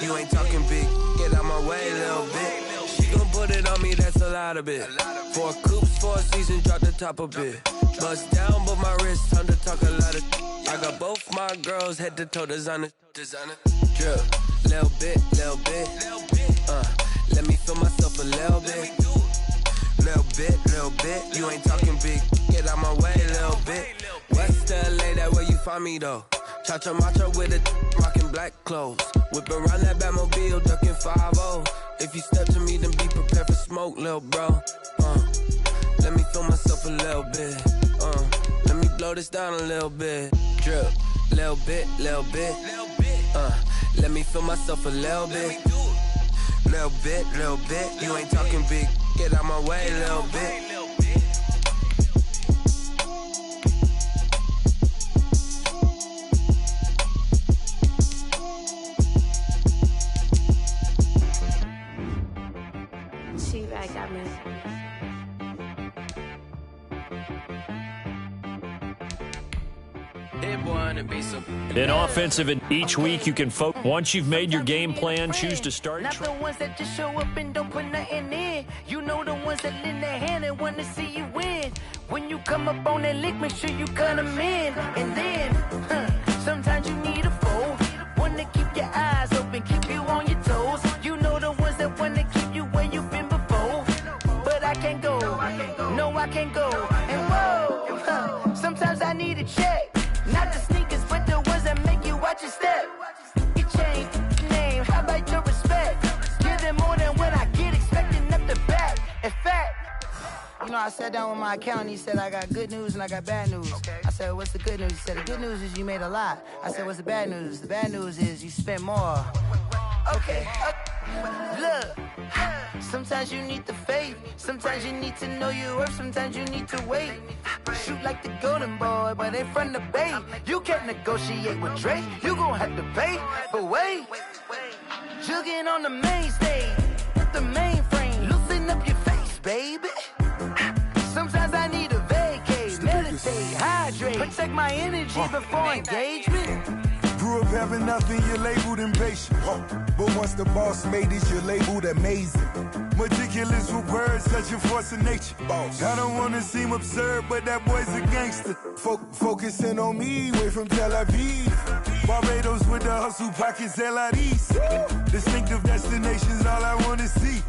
You ain't talking big. Get out my way, little bit. She gon' put it on me, that's a lot of it. 4 coops, 4 seasons, drop the top a bit. Bust down, but my wrist, time to talk a lot of. I got both my girls, head to toe designer. Drip, little bit. Let me feel myself a little bit. Little bit. You ain't talking big. Get out my way, little bit. West LA, that where you find me though. Cha-cha macha with a rockin' black clothes. Whip around that Batmobile, ducking 5-0. If you step to me, then be prepared for smoke, little bro. Let me feel myself a little bit. Let me blow this down a little bit. Drip, little bit. Let me feel myself a little bit. Little bit. You ain't talking big. Get out my way, little bit. An offensive, and each week you can focus. Once you've made your game plan, choose to start. Not the ones that just show up and don't put nothing in. You know the ones that lend their hand and want to see you win. When you come up on that lick, make sure you cut them in. And then, sometimes you need a fold. One to keep your eyes open, keep you on your toes. You know the ones that want to keep you where you've been before. But I can't go, no I can't go. And whoa, sometimes I need a check. Not the sneakers, but the ones that make you watch your step. You change name, how about your respect? Give them more than what I get, expecting up the back. In fact, you know, I sat down with my accountant. He said, I got good news and I got bad news. Okay. I said, what's the good news? He said, the good news is you made a lot. I said, what's the bad news? The bad news is you spent more. Okay. Look, sometimes you need the faith. Sometimes you need to know your worth. Sometimes you need to wait. Shoot like the golden boy, but in front of the bay. You can't negotiate with Drake. You gon' have to pay. But wait, jugging on the main stage with the mainframe. Loosen up your face, baby. Sometimes I need a vacate, meditate, hydrate, protect my energy before engagement. Grew up having nothing, you're labeled impatient. But once the boss made it, you're labeled amazing. Meticulous with words, such a force of nature. I don't wanna seem absurd, but that boy's a gangster. Focusing on me, way from Tel Aviv. Barbados with the hustle pockets, LREs. Distinctive destinations, all I wanna see.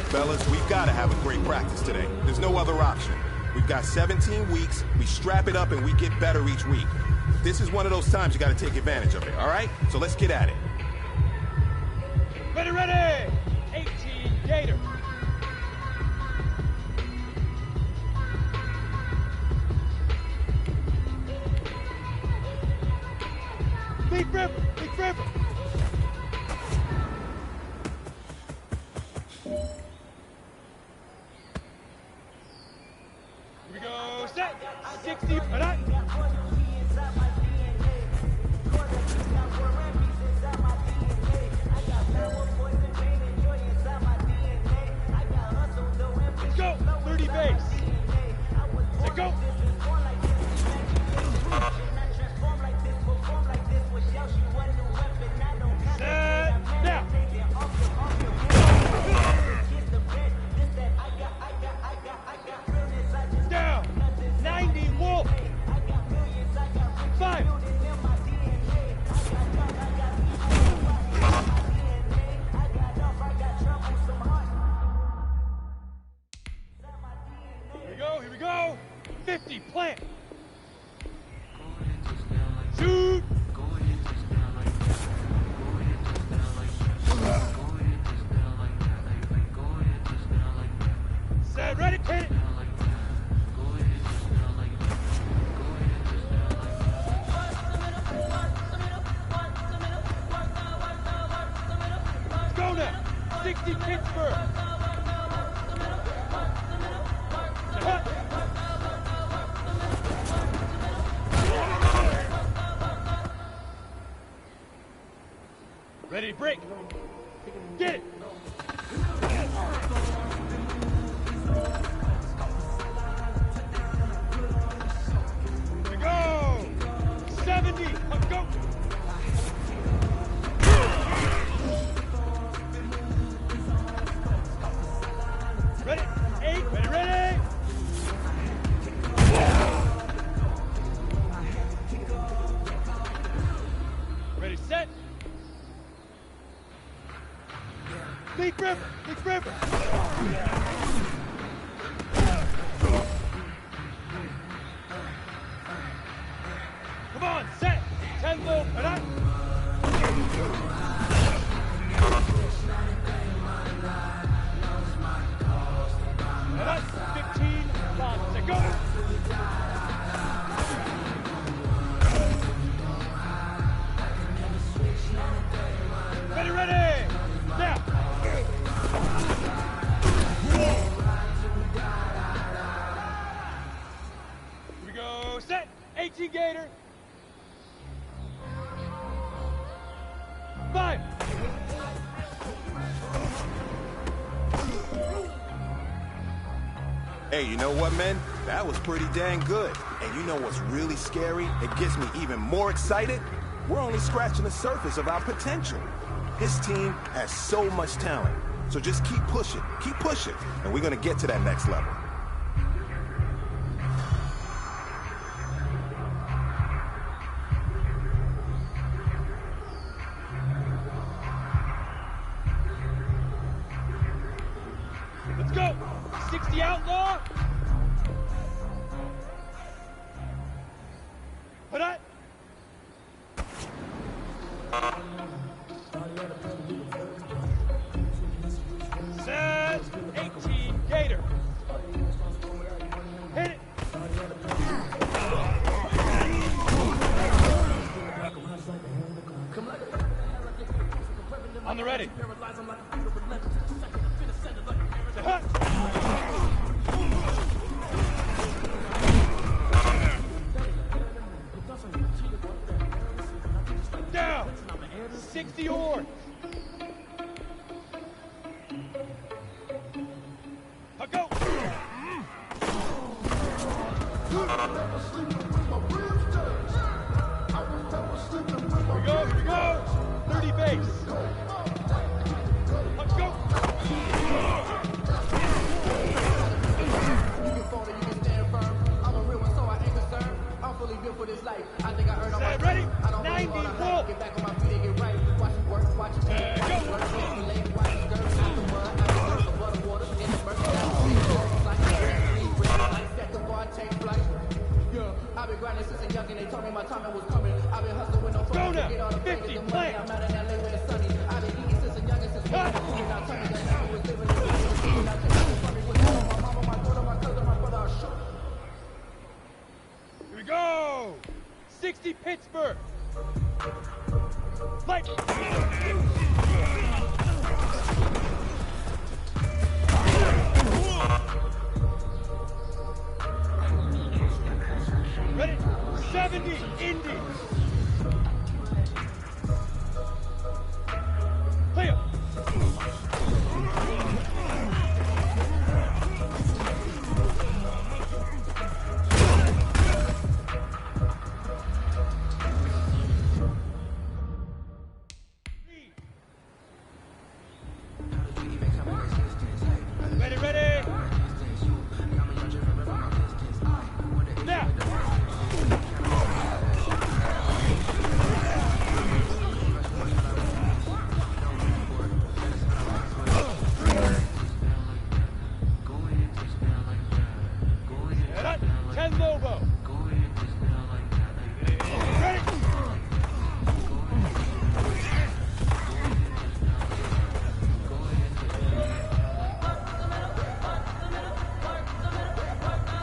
Fellas, we've got to have a great practice today. There's no other option. We've got 17 weeks, we strap it up and we get better each week. This is one of those times you got to take advantage of it, all right? So let's get at it. Ready, ready! 18 Gator. Big River, Big River. Here we go, set, 60, and I. Let's go, 30 base. Let's go. Set, now. Down, 90 Wolf. 5. Here we go. 50, plant. Shoot. Set, ready, hit it. Let's go now. 60 Pittsburgh. Cut. Ready to break. Get it. Here we go. 70. Let's go. Ready. 8. Ready, ready. Ready, set. Big River, Big River. Come on, set. 10 low, and up. And up, 15, bombs, and go. Ready, ready. Now. Here we go, set. 18 Gator. 5. Hey, you know what, men? That was pretty dang good. And you know what's really scary? It gets me even more excited. We're only scratching the surface of our potential. His team has so much talent. So just keep pushing, and we're gonna get to that next level. Let's go. 60 outlaw. Put up. Set. On the ready. Down. 60 or. Go. Here we go. 30 base. Let's go. I'm a real one, so I ain't concerned. I'm fully built for this life. I think I earned all my ready? I don't 90 believe all I full. have. Get back on my feet and get right. Watch it work, watch it work. Watch it work, watch it skirt. Out the mud, out the dirt, the butter water, in the murky, down the street. Like that, the bar take flight. Yeah, I've been grinding since a youngin'. They told me my time was coming. I've been hustling with no trouble to get all the fingers and money. I'm out in LA where it's sunny. I've been eating since a youngin', since we were cool. Now turning the night was living in the city. Now taking it from me with all my mama, my daughter, my cousin, my brother, are shook. Here we go. 60 Pittsburgh. Light. Ready? 70 Indy. Clear. Ready, ready. Now. Ten Lobo. Ready.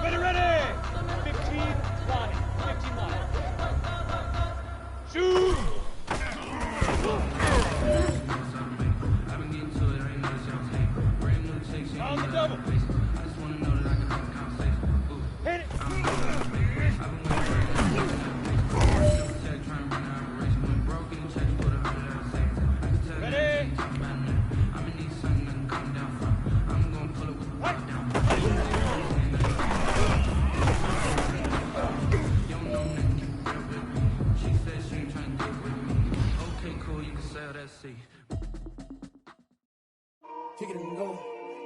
Ready, ready. 15 line. 15 line. Shoot. On the double. Hit it. Ready. Kick it and go.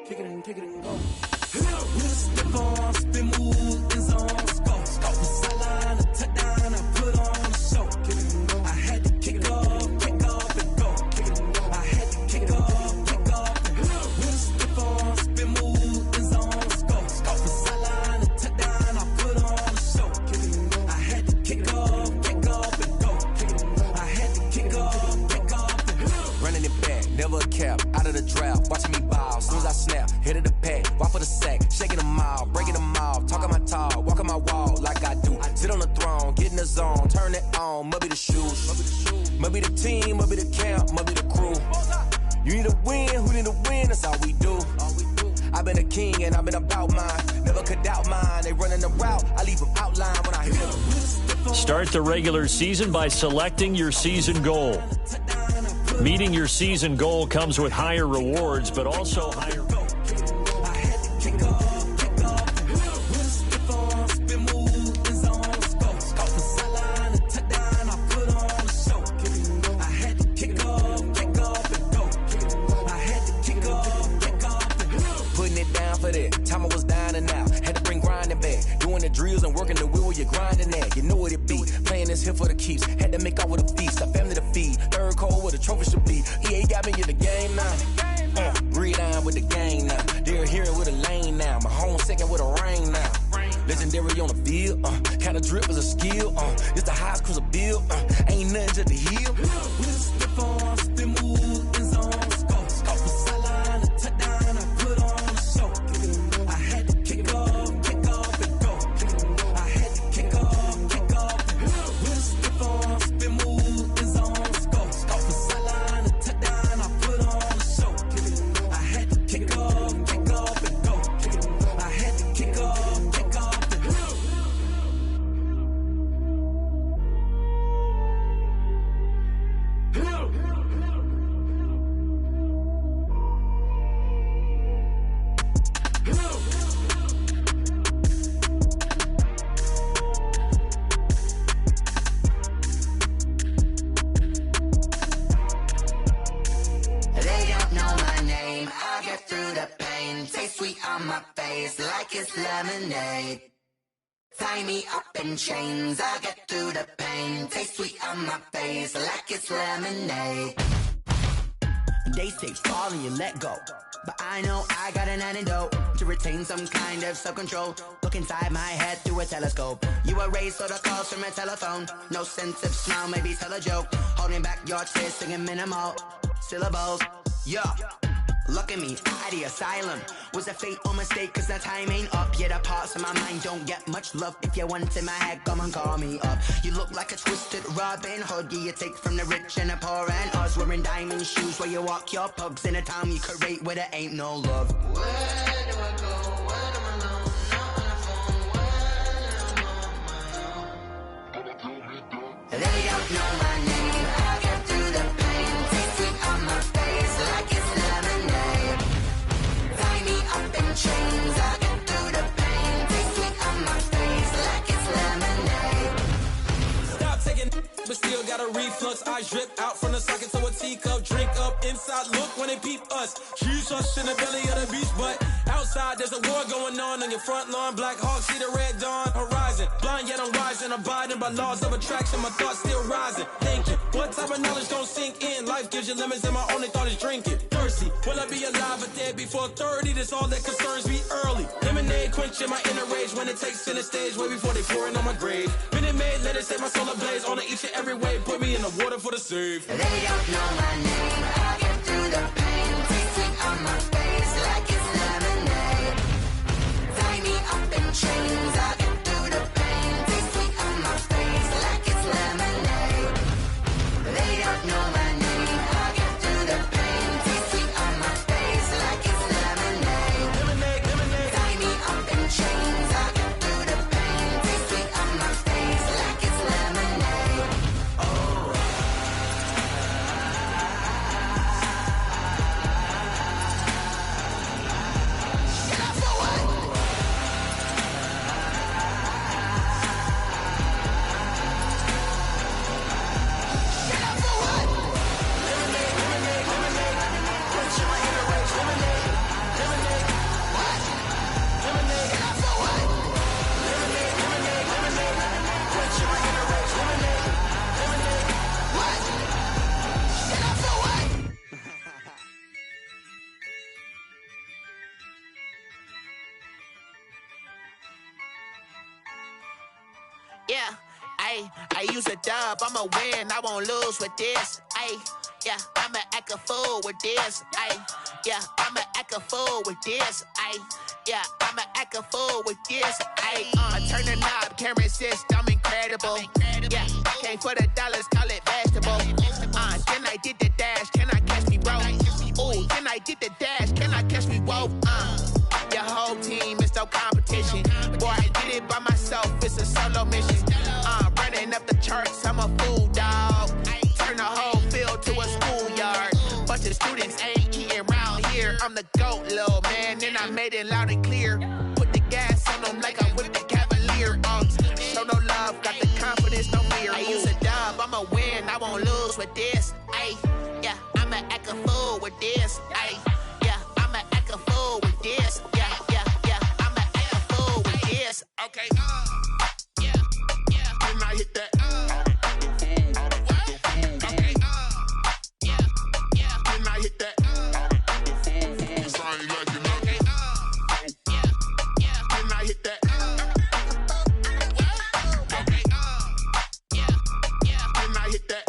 Kick it and kick it and go. We'll step on, spin, move, in zone, go. Off the sideline, a touchdown, I put on a show. Kick it and go. I had to kick off and go. Kick it and go. I had to kick off and go. We'll step on, spin, move, in zone, go. Off the sideline, a touchdown, I put on a show. Kick it and go. I had to kick off and go. Kick it and go. I had to kick off and go. Running it back, never a cap, out of the draft, watching me ball, soon as I snap, hit of the pack, walk for the sack, shaking them all, breaking them off, talking my talk, walking my wall like I do, sit on the throne, get in the zone, turn it on, must be the shoes, must be the team, must be the camp, must be the crew, you need a win, who need a win, that's all we do, I've been a king and I've been about mine, never could doubt mine, they running the route, I leave them outline when I hit them. Start the regular season by selecting your season goal. Meeting your season goal comes with higher rewards, but also higher... Putting it down for that. Time I was down and out. Had to bring grinding back. Doing the drills and working the wheel where you're grinding at. You know what it be. Playing this here for the keeps. Had to make out with a feast. A family to feed. Third cold where the trophy should be. EA got me in the game now. Read on with the game now. They're here with a lane now. My home second with a rain now. Legendary on the field. Kind of drip is a skill. It's the highest cruiser bill. Ain't nothing to the heel. We'll step on, spin, move, in zone, go. Off the sideline, a touchdown, I put on a show. I had to kick off and go. I had to kick off and go. We'll step on, spin, move, in zone, go. pain. Taste sweet on my face like it's lemonade. Tie me up in chains, I'll get through the pain. Taste sweet on my face like it's lemonade. They say fall and you let go, but I know I got an antidote to retain some kind of self-control. Look inside my head through a telescope. You erase all the calls from a telephone. No sense of smile, maybe tell a joke. Holding back your tears, singing minimal syllables. Yeah. Look at me, out the asylum. Was a fate or mistake, cause the time ain't up. Yet the parts of my mind don't get much love. If you want in my head, come and call me up. You look like a twisted Robin Hood. You take from the rich and the poor and us. Wearing diamond shoes where you walk your pugs. In a town you create where there ain't no love. Where do I go? When I'm alone? Not on the phone. When I'm on my own. They don't know my name. I'll get through the pain. Taste sweet on my face like it's lemonade. Tie me up in chains. I'll get through the pain. Taste sweet on my face like it's lemonade. Stop taking, but still got a reflux. I drip out from the socket to a teacup. Drink up inside, look when they peep us. Huge us in the belly of the beach, but outside there's a war going on your front lawn. Black Hawk see the red dawn horizon. Blind yet I'm rising, abiding by laws of attraction. My thoughts still rising. Thinking, what type of knowledge gon' sink in? Life gives you lemons and my only thought is drinking. Thirsty, will I be alive or dead before 30? That's all that concerns me early. Lemonade quenching my inner rage when it takes center stage way before they pour it on my grave. Minute Maid, let it set my soul ablaze. On each and every way, put me in the water for the save. They don't know my name. I'll get through the pain. Taste sweet on my face like it's lemonade. Tie me up in chains. I'll get through the pain. Taste sweet on my face like it's lemonade. They don't know my name. I'll get through the pain. Taste sweet on my face like it's lemonade. Tie me up in chains. I'll get through the pain. Taste sweet on my face like it's lemonade. Yeah, I use a dub, I'ma win, I won't lose with this. Yeah, I'ma act a fool with this. Yeah, I'ma act a fool with this. Yeah, I'ma act a fool with this. Turn the knob, camera assist, I'm incredible. Yeah, came for the dollars, call it vegetable. Then I did the dash, can I catch me, bro? Ooh, then I did the dash, can I catch me, whoa? Your whole team is no competition. Boy, I did it by myself, it's a solo mission. Running up the charts, I'm a fool, dog. Turn the whole field to a schoolyard. Bunch of students ain't eating round here. I'm the GOAT, little man, and I made it loud and clear. Put the gas on them like I whipped the Cavalier. Show no love, got the confidence, no fear. I use a dub, I'ma win, I won't lose with this. Yeah, I'ma act a fool with this. Yeah, I'ma act a fool with this. Yeah, I'ma act a fool with this. Okay, Can I hit that? Okay, Can I hit that? 'Cause I ain't like you nothing. Can I hit that? Okay, Can I hit that?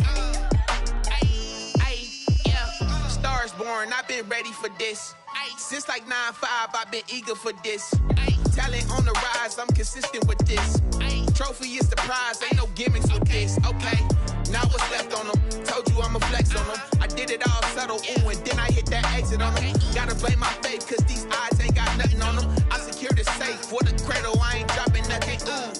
yeah. Stars born, I've been ready for this. Since like 9-5, I've been eager for this. Talent on the rise, I'm consistent with this. Trophy is the prize, ain't no gimmicks with this. Okay, now what's left on them? Told you I'ma flex on them. I did it all subtle, ooh, and then I hit that exit on them. Gotta blame my faith, cause these odds ain't got nothing on them. I secure the safe for the cradle, I ain't dropping nothing, ooh.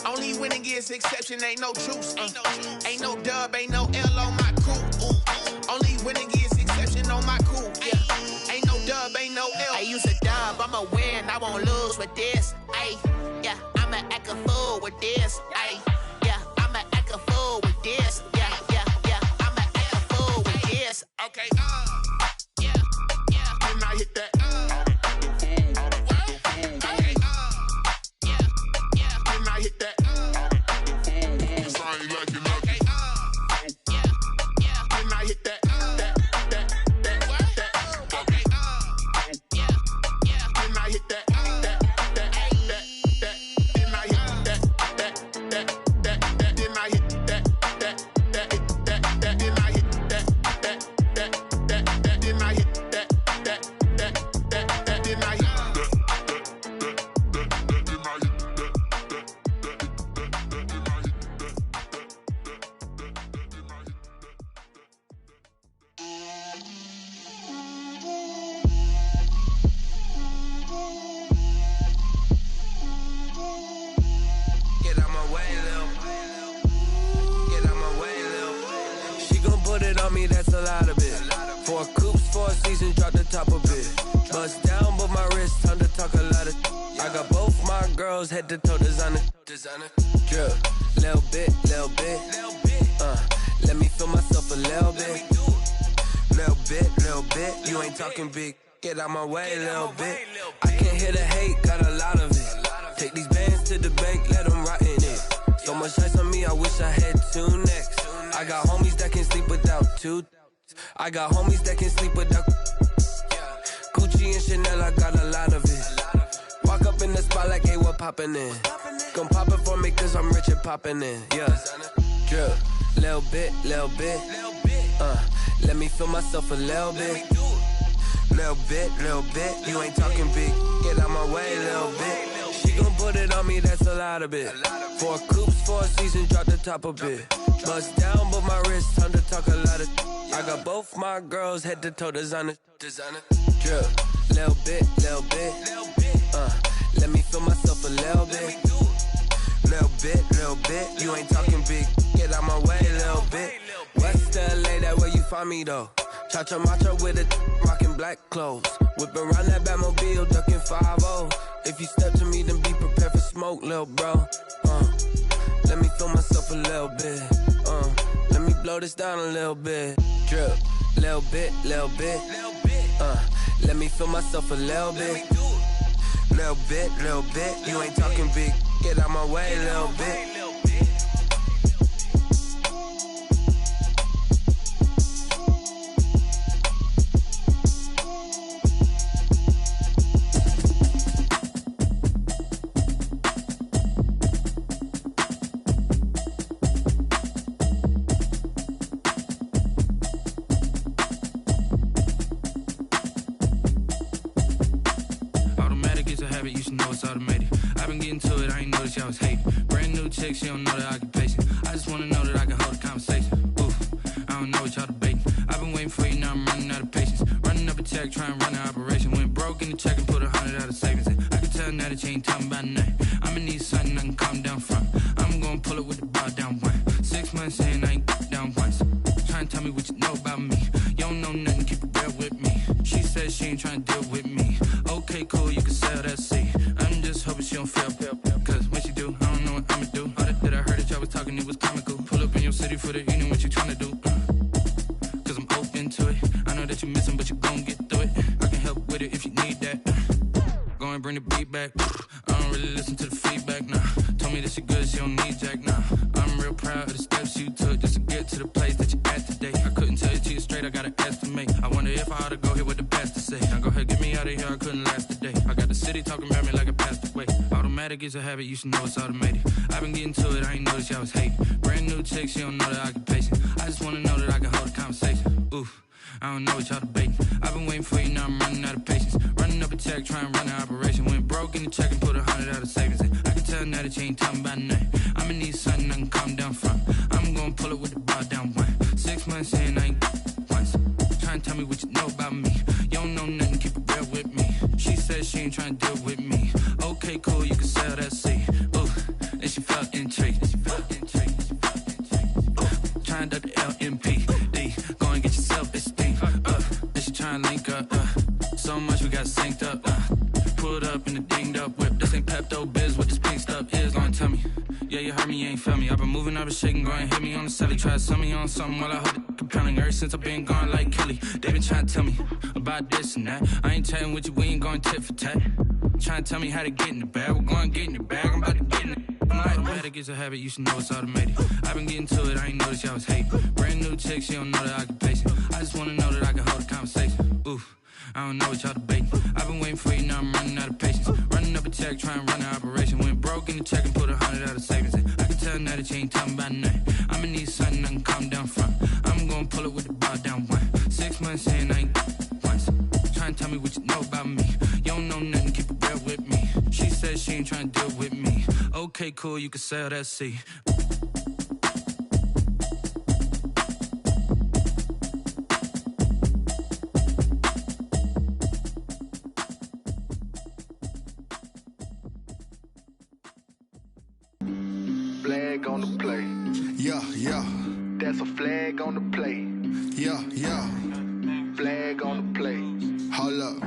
Only winning is exception, ain't no truce. Ain't no dub, ain't no L on my crew. Only winning is exception on my crew. Yeah, ain't no dub, ain't no L. I use a dub, I'ma win, I won't lose with this. Yeah, I'ma act a fool with this. Yeah, I'ma act a fool with this. Yeah, I'ma act a fool with this. Okay, Can I hit that? She gon' put it on me, that's a lot of it. 4 coops, 4 seasons, drop the top a bit. Bust down, but my wrist, time to talk a lot of. I got both my girls head to toe designer. Drip, little bit. Let me feel myself a little bit. Little bit. You ain't talking big. Get out my way a little bit. I can't hear the hate, got a lot of it. Take these bands to the bank, let them rot in it. So much ice on me, I wish I had 2 necks. I got homies that can sleep without 2. I got homies that can sleep without Gucci and Chanel, I got a lot of it. Walk up in the spot like, hey, what poppin' in? Gon' pop it for me cause I'm rich and poppin' in. Yeah, drip, little bit. Let me feel myself a little bit. Little bit. You ain't talking big. Get out my way a little bit. She gon' put it on me, that's a lot of it. 4 coops, 4 seasons, drop the top a bit. Bust down, but my wrist, time to talk a lot of. I got both my girls head to toe designer. Drip, little bit. Let me feel myself a little bit. Little bit. You ain't talking big. Get out my way a little bit. West LA, that where you find me though. Cha-cha macho with a rockin' black clothes. Whippin' around that Batmobile, duckin' 5-0. If you step to me, then be prepared for smoke, lil' bro. Let me feel myself a little bit. Let me blow this down a little bit. Drip, little bit. Let me feel myself a little bit. Little bit. You ain't talking big. Get out my way a little bit. She don't know the occupation. I just wanna know that I can hold a conversation. Oof, I don't know what y'all debating. I've been waiting for you, now I'm running out of patience. Running up a check, trying to run an operation. Went broke in the check and put 100 out of savings in. I can tell now that you ain't talking about nothing. I'ma need something I can calm down from. I'm gonna pull it with the bar down one. 6 months saying I ain't down once. Trying to tell me what you know about me. You don't know nothing, keep it real with me. She said she ain't trying to deal with me. Okay, cool, you can sell that seat. I'm just hoping she don't fail. Cause when she do, I don't know what I'ma do. That I heard that y'all was talking, it was comical. Pull up in your city for the evening, what you tryna do? Cause I'm open to it. I know that you're missing, but you gon' get through it. I can help with it if you need that. Go and bring the beat back. I don't really listen to the feedback, nah. Told me that she good, she don't need jack, nah. I'm real proud of the steps you took just to get to the place that you're at today. I couldn't tell you to you straight, I gotta estimate. I wonder if I ought to go here with the pastor say. Now go ahead, get me out of here, I couldn't last a day. I got the city talking about me like I passed away. Automatic is a habit, you should know it's automated. I've been getting to it, I ain't noticed y'all was hating. Brand new chick, she don't know the occupation. I just wanna know that I can hold a conversation. Oof, I don't know what y'all debating. I've been waiting for you, now I'm running out of patience. Running up a check, trying to run an operation. Went broke in the check and put 100 out of savings in. I can tell now that you ain't talking about nothing. I'ma need something I can calm down from. I'm gonna pull it with the bar down one. 6 months saying I ain't once. Trying to tell me what you know about me. You don't know nothing, keep it real with me. She said she ain't trying to deal with me. Okay, cool, you can sell that seat. Ooh, and she felt intrigued. Trying to duck the LMPD. Go and get your self-esteem. And she trying to link up. So much we got synced up. Pulled up in the dinged up whip. This ain't Pepto-Biz, what this pink stuff is. Go and tell me. Yeah, you heard me, you ain't felt me. I've been moving, I've been shaking, go and hit me on the celly. Try to sell me on something while I hold it compelling. Ever since I've been gone like Kelly. They been trying to tell me about this and that. I ain't chatting with you, we ain't going tit for tat. Trying to tell me how to get in the bag. We're going to get in the bag, I'm about to get in it. Automatic is a habit, you should know it's automated. I've been getting to it, I ain't noticed y'all was hating. Brand new chick, she don't know the occupation. I just wanna know that I can hold a conversation. Oof, I don't know what y'all debating. I've been waiting for you, now I'm running out of patience. Running up a check, trying to run an operation. Went broke in the check and put 100 out of savings in. I can tell now that you ain't talking about nothing. I'ma need something I can calm down from. I'm gonna pull it with the bar down one. 6 months saying I ain't once. Trying to tell me what you know about me. You don't know nothing, keep it real with me. She said she ain't trying to deal with me. Okay, cool, you can sell that seat. Flag on the play. Yeah. That's a flag on the play. play. Yeah, yeah. Flag on the play. Hold up.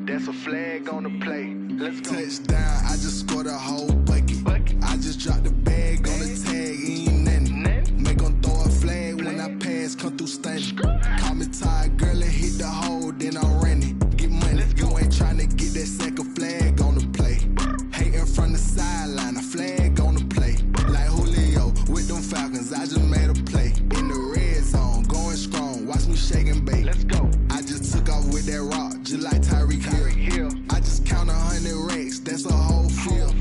That's a flag on the play. Let's go. Touchdown, I just scored a whole bucket. I just dropped the bag on the tag, ain't nothing. Make them throw a flag when I pass, come through stunning. Call me tired, girl, and hit the hole, then I'm running. Get money, you ain't tryna get that second flag on the play. Hating from the sideline, a flag on the play. Like Julio with them Falcons, I just made a play. In the red zone, going strong, watch me shake and bake. Let's go. I just took off with that rock, just like Tyreek Hill. I just count 100 racks, that's a whole field.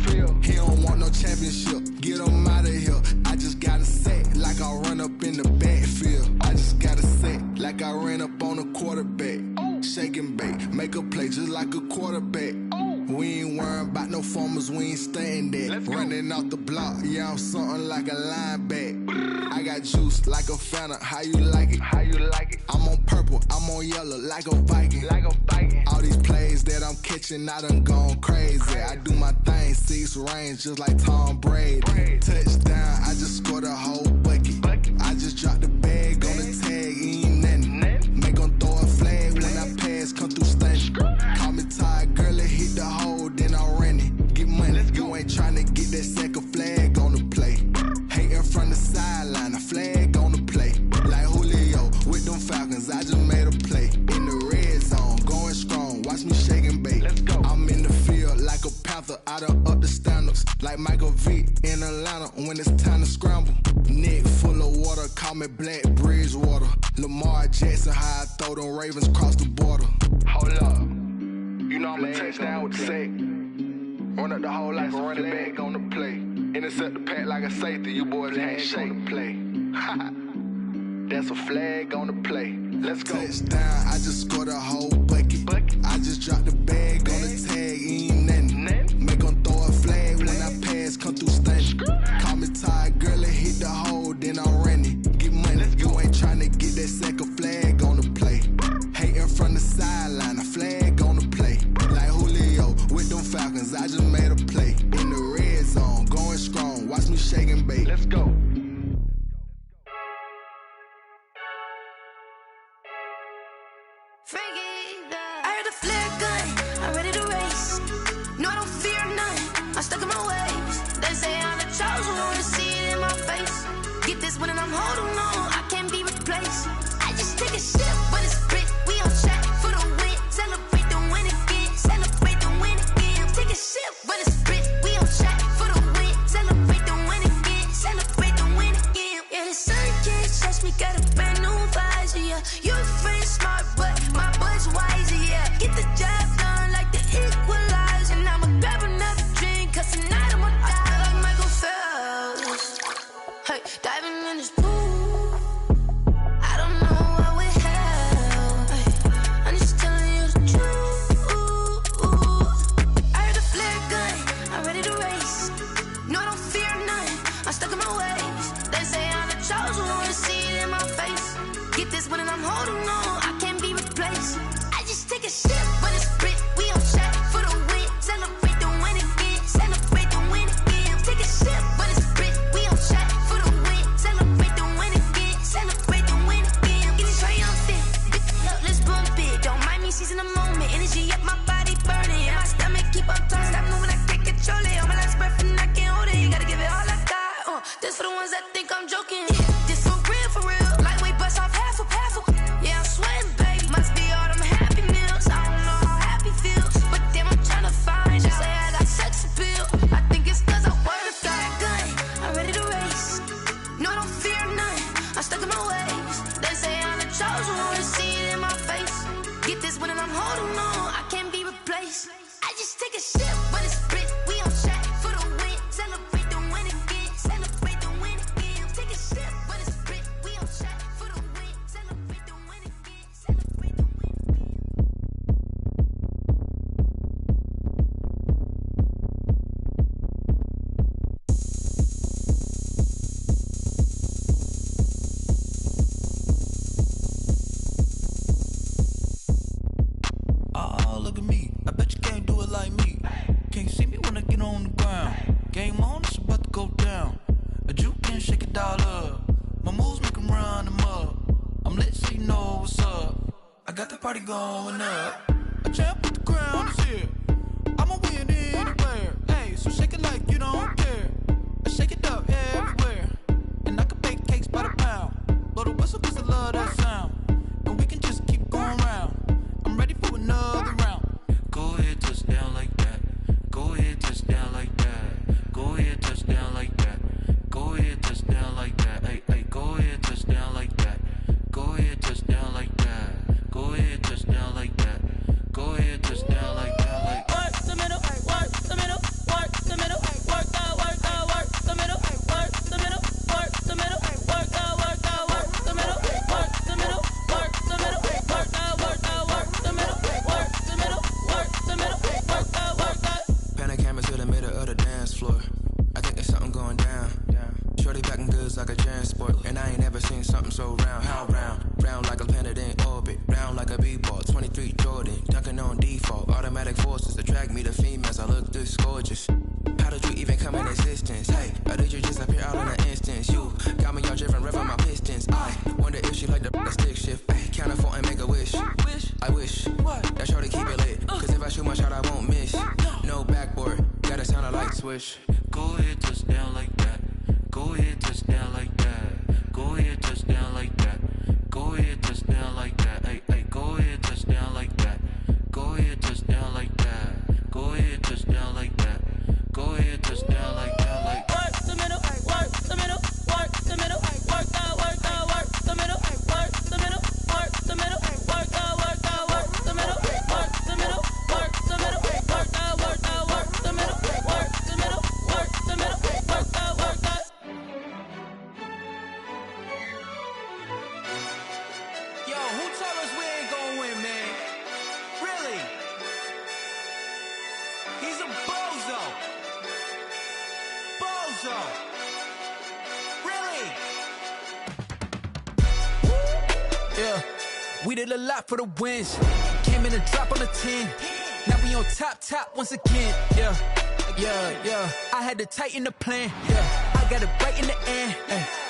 He don't want no championship, get him out of here. I just got a set, like I run up in the backfield. I just got a set, like I ran up on a quarterback. Shake and bake, make a play just like a quarterback. We ain't worrying about no formers, we ain't staying there. Running off the block, yeah, I'm something like a linebacker. I got juice like a Fanta, how you like it? How you like it? I'm on purple, I'm on yellow, like a Viking. Like a Viking. All these plays that I'm catching, I done gone crazy. I do my thing, 6 range, just like Tom Brady. Touchdown, I just scored a whole bucket. I just dropped the bag on the tag, ain't nothing. Make them throw a flag when I pass, come through stunning. Call me tired, girl, and hit the hole, then I'm running. Get money, you ain't tryna get that second flag on the play. Hating from the sideline, a flag on the play. Like Julio with them Falcons, I just made a play. In the red zone, going strong, watch me shake and bake. Let's go. I'm in the field like a Panther, I done up the standards. Like Michael Vick in Atlanta when it's time to scramble. Neck full of water, call me Black Bridgewater. Lamar Jackson, how I throw them Ravens cross the border. Hold up. You know I'm a touchdown with the sack. Run up the hole like a running back on the play. Intercept the pack like a safety. You boys can't shake the play. That's a flag on the play. Let's go. Touchdown, I just scored a whole bucket. I just dropped the bag on the tag, ain't nothing. Make them throw a flag when I pass, come through stunning. Call me tired, girl, and hit the hole, then I'm running. Get money, you ain't tryna get that second flag on the play. Hating from the sideline, a flag on the play. Like Julio with them Falcons, I just made a play. In the red zone, going strong, watch me shake and bake. Let's go. I heard the flare gun, I'm ready to race. No, I don't fear none, I'm stuck in my ways. They say I'm the chosen one, to see it in my face. Get this one and I'm holding on, I can't be replaced. I just take a sip, but it's split, we on track for the win. Celebrate the win again, celebrate the win again. Take a sip, but it's split, we on track for the win. Celebrate the win again, celebrate the win again. Yeah, the sun can't touch me, got a brand new visor, yeah. You friend smart, but my bud's wiser, yeah. Get the job done like the equalizer. And I'ma grab another drink, cause tonight I'ma die like Michael Phelps. Hey, diving in this pool, I don't know what we have. Hey, I'm just telling you the truth. I heard the flare gun, I'm ready to race. No, I don't fear none, I'm stuck in my ways. They say I'm the chosen one, to see it in my face. Get this one and I'm holding on, I can't be replaced. I just take a sip, but it's split, we on track for the win. Celebrate the win again, celebrate the win again. Take a sip, but it's split, we on track for the win. Celebrate the win again, celebrate the win again. Get it triumphant, let's bump it. Don't mind me seizing the moment, energy up my body burning. My stomach keep up turning, stop moving, I can't control it. On my last breath and I can't hold it, you gotta give it all I got. This for the ones that think I'm joking. This for real, lightweight bust off half a. Yeah, I'm sweating, baby. Must be all them happy meals. I don't know how happy feels, but damn, I'm tryna find you. Say I got sex appeal. I think it's cause I work. Got a gun, I'm ready to race. No, I don't fear none, I'm stuck in my ways. They say I'm the chosen one, to see it in my face. Get this one and I'm holding on, I can't be replaced. I just take a sip, but it's split, we on track for the win. Celebrate the win again, celebrate the win again. Take a sip, but it's split, we on track for the win. Celebrate the win again, celebrate the win again. All got the party going up. A champ with the crown is here. I'ma win anywhere. Hey, so shake it like you don't care. I shake it up everywhere. And I can bake cakes by the pound. Blow the whistle 'cause I love that sound. And we can just keep going round. I'm ready for another round. Go ahead, touch down like that. Go ahead, touch down like that. Go ahead, touch down like that. Go ahead, touch down like that. Hey, hey, go ahead, touch down like that. Go ahead, touch down like that. Go ahead, touch down like that. Go ahead, touch down like that. Like work the middle, work the middle, work the middle, work the middle, work the middle, work the middle, work the middle, work the middle, work the middle, work the middle, work the middle, work the middle, work the middle, work the. Pan a camera to the middle of the dance floor. I think there's something going down. Shorty packing goods like a transport, and I ain't never seen something so round. How round? Round like a planet in orbit, round like a b-ball. 23 Jordan, dunking on default. Automatic forces attract me to females. I look this gorgeous. How did you even come in existence? Hey, or did you just appear out in an instance? You got me all driven, revving my pistons. I wonder if she like the stick shift. Hey, count it 4 and make a wish. I wish that shorty keep it lit. 'Cause if I shoot my shot, I won't miss. No backboard, gotta sound a light switch. go ahead, touch down like that. Go ahead, touch down like that. Go ahead, touch down like that. Go ahead, touch down like that. Hey, hey, go ahead, touch down like that. Go ahead, touch down like that. Go ahead, touch down like that. Go ahead, touch down like that. Like work the middle, work the middle, work the middle, work the middle, work the middle, work the middle, work the middle, work the middle, work the middle, work the middle, work the middle, work the middle, work the middle, work the middle, work the. Yo, who told us we ain't gonna win, man? Really? He's a bozo. Bozo. Really? Yeah, we did a lot for the wins. Came in a drop on the 10. Now we on top once again. Yeah. I had to tighten the plan. Yeah, I got it right in the end.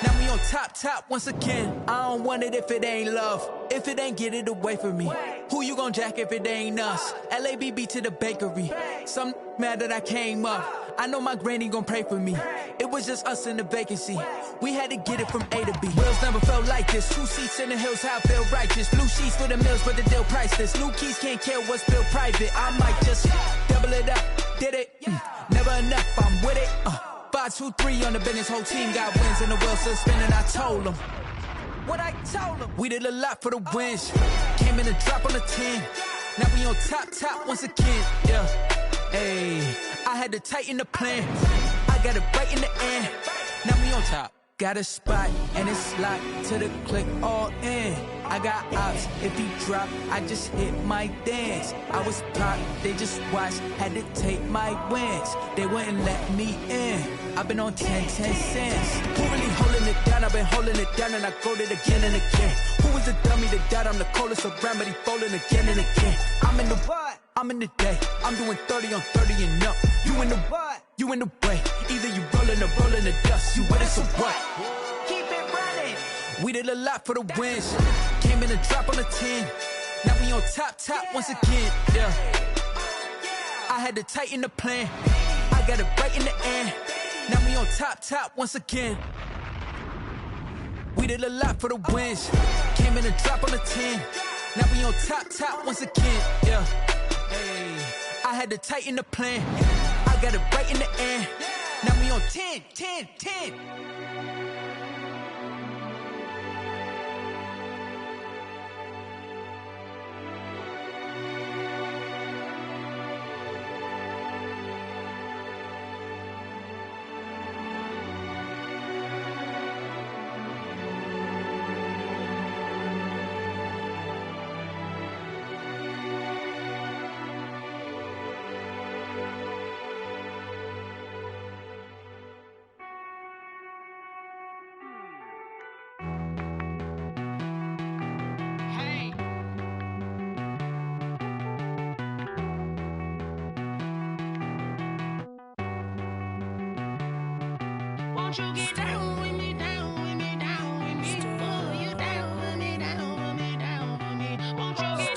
Now we on top once again. I don't want it if it ain't love. If it ain't, get it away from me. Who you gon' jack if it ain't us? LABB to the bakery. Some mad that I came up. I know my granny gon' pray for me. It was just us in the vacancy. We had to get it from A to B. Wheels never felt like this. 2 seats in the hills, how I feel righteous. Blue sheets for the mills, but the deal priceless. New keys can't care what's built private. I might just double it up. Did it? Never enough, I'm with it. 5, 2, 3 on the business. Whole team got wins and the wheels still spinning. I told them what I told them. We did a lot for the wins. Came in a drop on the 10. Now we on top once again. Yeah. Hey, I had to tighten the plan. I got it right in the end. Now we on top. Got a spot and it's locked to the click all in. I got ops, if he drop, I just hit my dance. I was popped, they just watched, had to take my wins. They wouldn't let me in. I've been on 10 cents. Who really holding it down? I've been holding it down and I go it again and again. Who was the dummy that died? I'm the coldest around, but he folding again and again. I'm in the what? I'm in the day. I'm doing 30 on 30 and up. You in the what? You in the way. Either you rolling or rolling the dust. You with it, so what? Keep it running. We did a lot for the wins. Came in a drop on the 10. Now we on top once again. Yeah. I had to tighten the plan. I got it right in the end. Now we on top once again. We did a lot for the wins. Came in a drop on the 10. Now we on top once again. Yeah. Hey, I had to tighten the plan. I got it right in the end. Now we on 10. Won't you get down with me, down with me, down with me? Oh, you down with me, down with me, down with me. Won't you get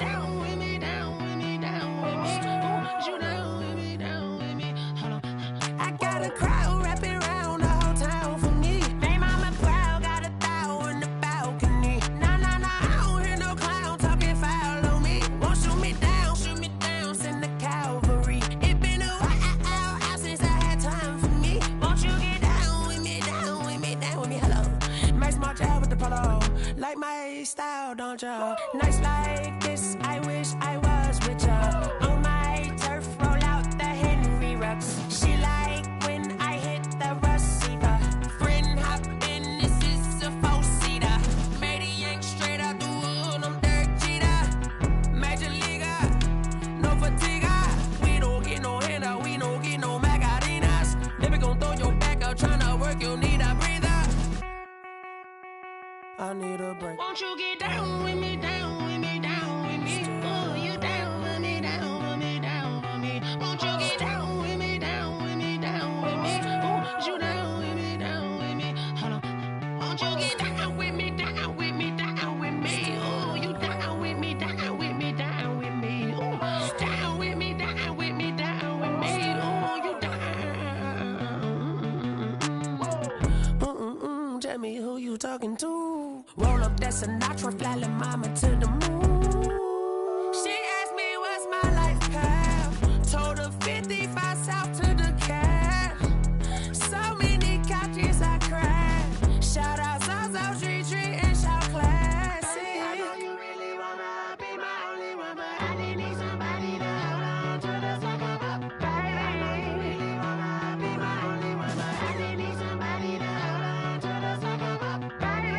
my style, don't ya? Nights like this, I wish I was with ya. On my turf, roll out the Henry Rux. She like when I hit the receiver. Friend hop in, this is a four-seater. Made a yank straight out the wood, I'm Derek Jeter. Major leaguer, no fatigue. We don't get no handout, we don't get no Macarinas. Never gon' throw your back out, tryna work, you need a breather. I need a break. Won't you get down with me, down with me, down with me? Oh, you down with me, down with me, down with me. Won't you get down with me, down with me, down with me? Oh, you down with me, down with me? Hold on. Won't you get down with me, down with me, down with me? Oh, you down with me, down with me, down with me? Oh, down with me, down with me, down with me? Oh, you down. Tell me who you talking to. Roll up that Sinatra, fly la mama to the moon. She asked me what's my life path. Told her 55 south to the cat. So many couches I cracked. Shout out South Street and shout classy. I know you really wanna be my only one, but I didn't need somebody to hold on to the second up, baby. I know you really wanna be my only one, but I didn't need somebody to hold on to the second up, baby.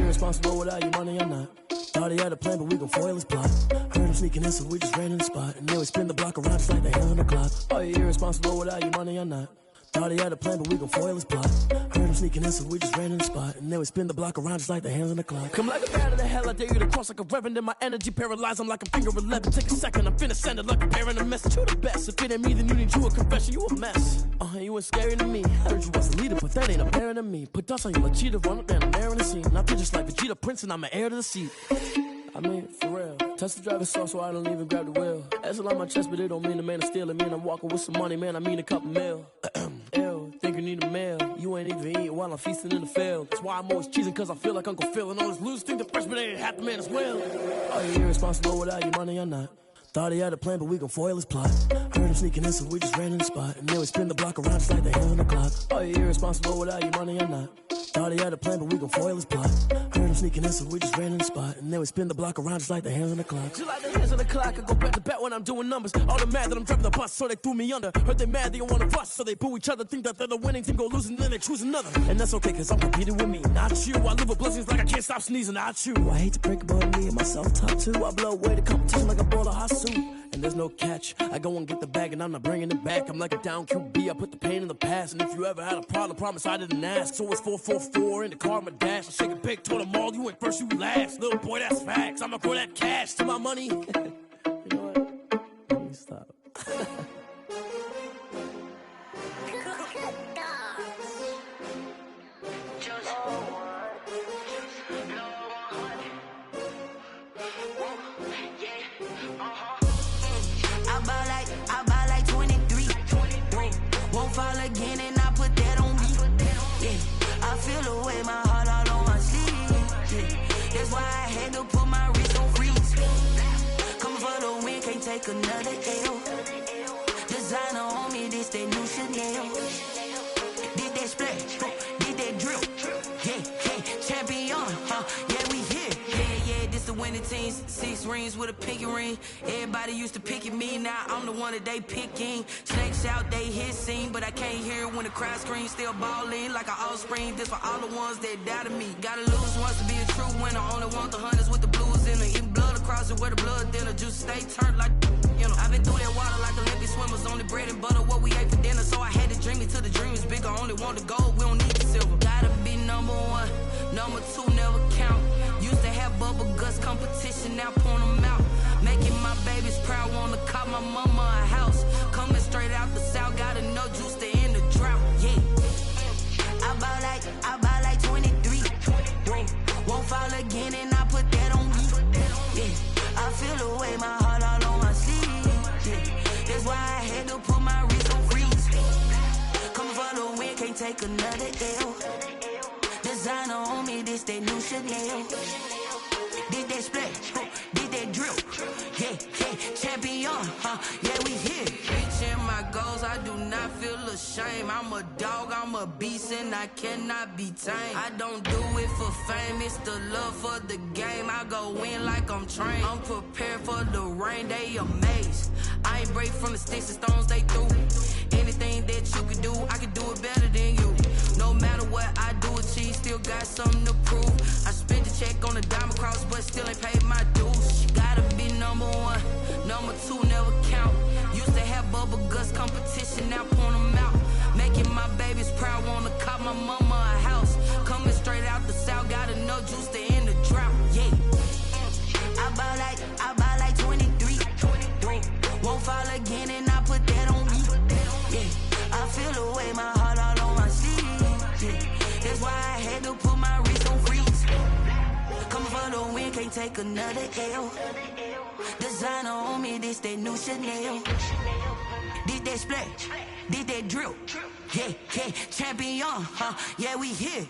Responsible without your money, I'm not. Thought he had a plan, but we gon' foil his plot. Heard him sneaking in, so we just ran in the spot. And then we spin the block around just like the hand on the clock. Oh, you irresponsible without your money, I'm not. Thought he had a plan, but we gon' foil his plot. Heard him sneaking in, so we just ran in the spot. And then we spin the block around just like the hands on the clock. Come like a bat of the hell, I dare you to cross like a reverend. In my energy paralyzed, I'm like a finger 11. Take a second, I'm finna send it like a bearing a message to the best. If it ain't me, then you need you a confession, you a mess. You ain't scary to me. Heard you was a leader, but that ain't apparent to me. Put dust on you like cheetah, run up down, I'm airing the scene. Not just like Vegeta Prince, and I'm an heir to the seat. I mean, for real. Touch the driver's soft, so I don't even grab the wheel. That's a lot on my chest, but it don't mean the man is stealing. Man, I'm walking with some money, man, I mean a couple mil. Ew, think you need a meal. You ain't even eating while I'm feasting in the field. That's why I'm always cheesing, cause I feel like Uncle Phil. And all this losers think the freshman ain't half the man as well. Oh, you irresponsible without your money, I'm not. Thought he had a plan, but we gon' foil his plot. Heard him sneaking in, so we just ran in the spot. And then we spin the block around just like the hand on the clock. Oh, you irresponsible without your money, I'm not. Thought he had a plan, but we gon' foil his plot. Heard him sneaking in, so we just ran in the spot. And then we spin the block around just like the hands on the clock. Just like the hands on the clock, I go back to back when I'm doing numbers. All the mad that I'm driving the bus, so they threw me under. Heard they mad, they don't wanna bust, so they boo each other. Think that they're the winning team, go losing, then they choose another. And that's okay, cause I'm competing with me, not you. I live with blessings like I can't stop sneezing, not you. I hate to break about me and my self-talk too. I blow away the competition like a ball of hot soup. And there's no catch. I go and get the bag and I'm not bringing it back. I'm like a down QB, I put the pain in the past. And if you ever had a problem, promise I didn't ask. So it's 444 in the car, my dash. I shake a big, told them all, you ain't first, you last. Little boy, that's facts. I'ma throw that cash to my money. You know what? Let me stop. I buy another L. Designer on me, this that new Chanel. Did that splash, did that drill. Yeah, champion, yeah, we here. Yeah, this the winning team. 6 rings with a pinky ring. Everybody used to pick at me, now I'm the one that they picking. Snakes out, they hissing, but I can't hear when the crowd screams. Still balling like an offspring. This for all the ones that doubted me. Gotta lose once to be a true winner. Only want the hunters with the blues in it. Eating blood across it where the blood dinner. Juice stay turned like, you know. I've been through that water like Olympic swimmers. Only bread and butter, what we ate for dinner. So I had to dream it till the dream is bigger. Only want the gold, we don't need the silver. Gotta be number 1, number 2 never count. Used to have bubble guts competition, now point them out. Making my babies proud, wanna call my mama a house. Coming straight out the south, got enough juice to end the drought, yeah. I buy like 23. Whoa, won't fall again and I put that on me. Yeah, I feel the way, my heart all on my sleeve. Yeah, that's why I had to put my wrist on freeze. Coming for the win, can't take another L. Designer on me, this that new Chanel. Did that splash, did that drill. Yeah, champion, yeah, we here. Reaching my goals, I do not feel ashamed. I'm a dog, I'm a beast, and I cannot be tamed. I don't do it for fame, it's the love for the game. I go in like I'm trained. I'm prepared for the rain, they amazed. I ain't break from the sticks and stones they threw. Anything that you can do, I can do it better than you. No matter what I do, achieve, still got something to prove. I spent the check on the diamond cross, but still ain't paid my dues. Gotta be number 1, number 2 never count. Used to have bubble guts competition, now point them out. Making my babies proud, wanna call my mama a house. Coming straight out the south, got enough juice to end the drought, yeah. I buy like 23. Whoa, won't fall again and I put that on me. Yeah, I feel the way, my heart all on my sleeve. Yeah, that's why I had to put my wrist on freeze. Coming for the win, can't take another L. Designer on me, this that new Chanel. Did that splash, did that drill. Yeah, champion, yeah, we here.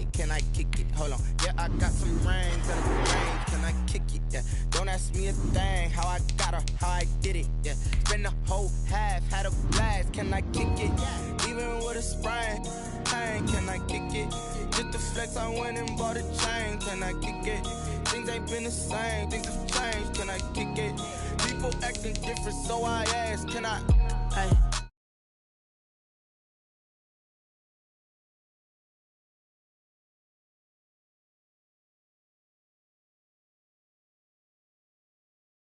it? Can I kick it? Hold on. Yeah, I got some rings and a range. Can I kick it? Yeah. Don't ask me a thing. How I got her, how I did it. Yeah. Spend the whole half, had a blast. Can I kick it? Even with a sprain. Pain, can I kick it? Just the flex, I went and bought a chain. Can I kick it? Things ain't been the same. Things have changed. Can I kick it? People acting different, so I ask. Can I? Hey.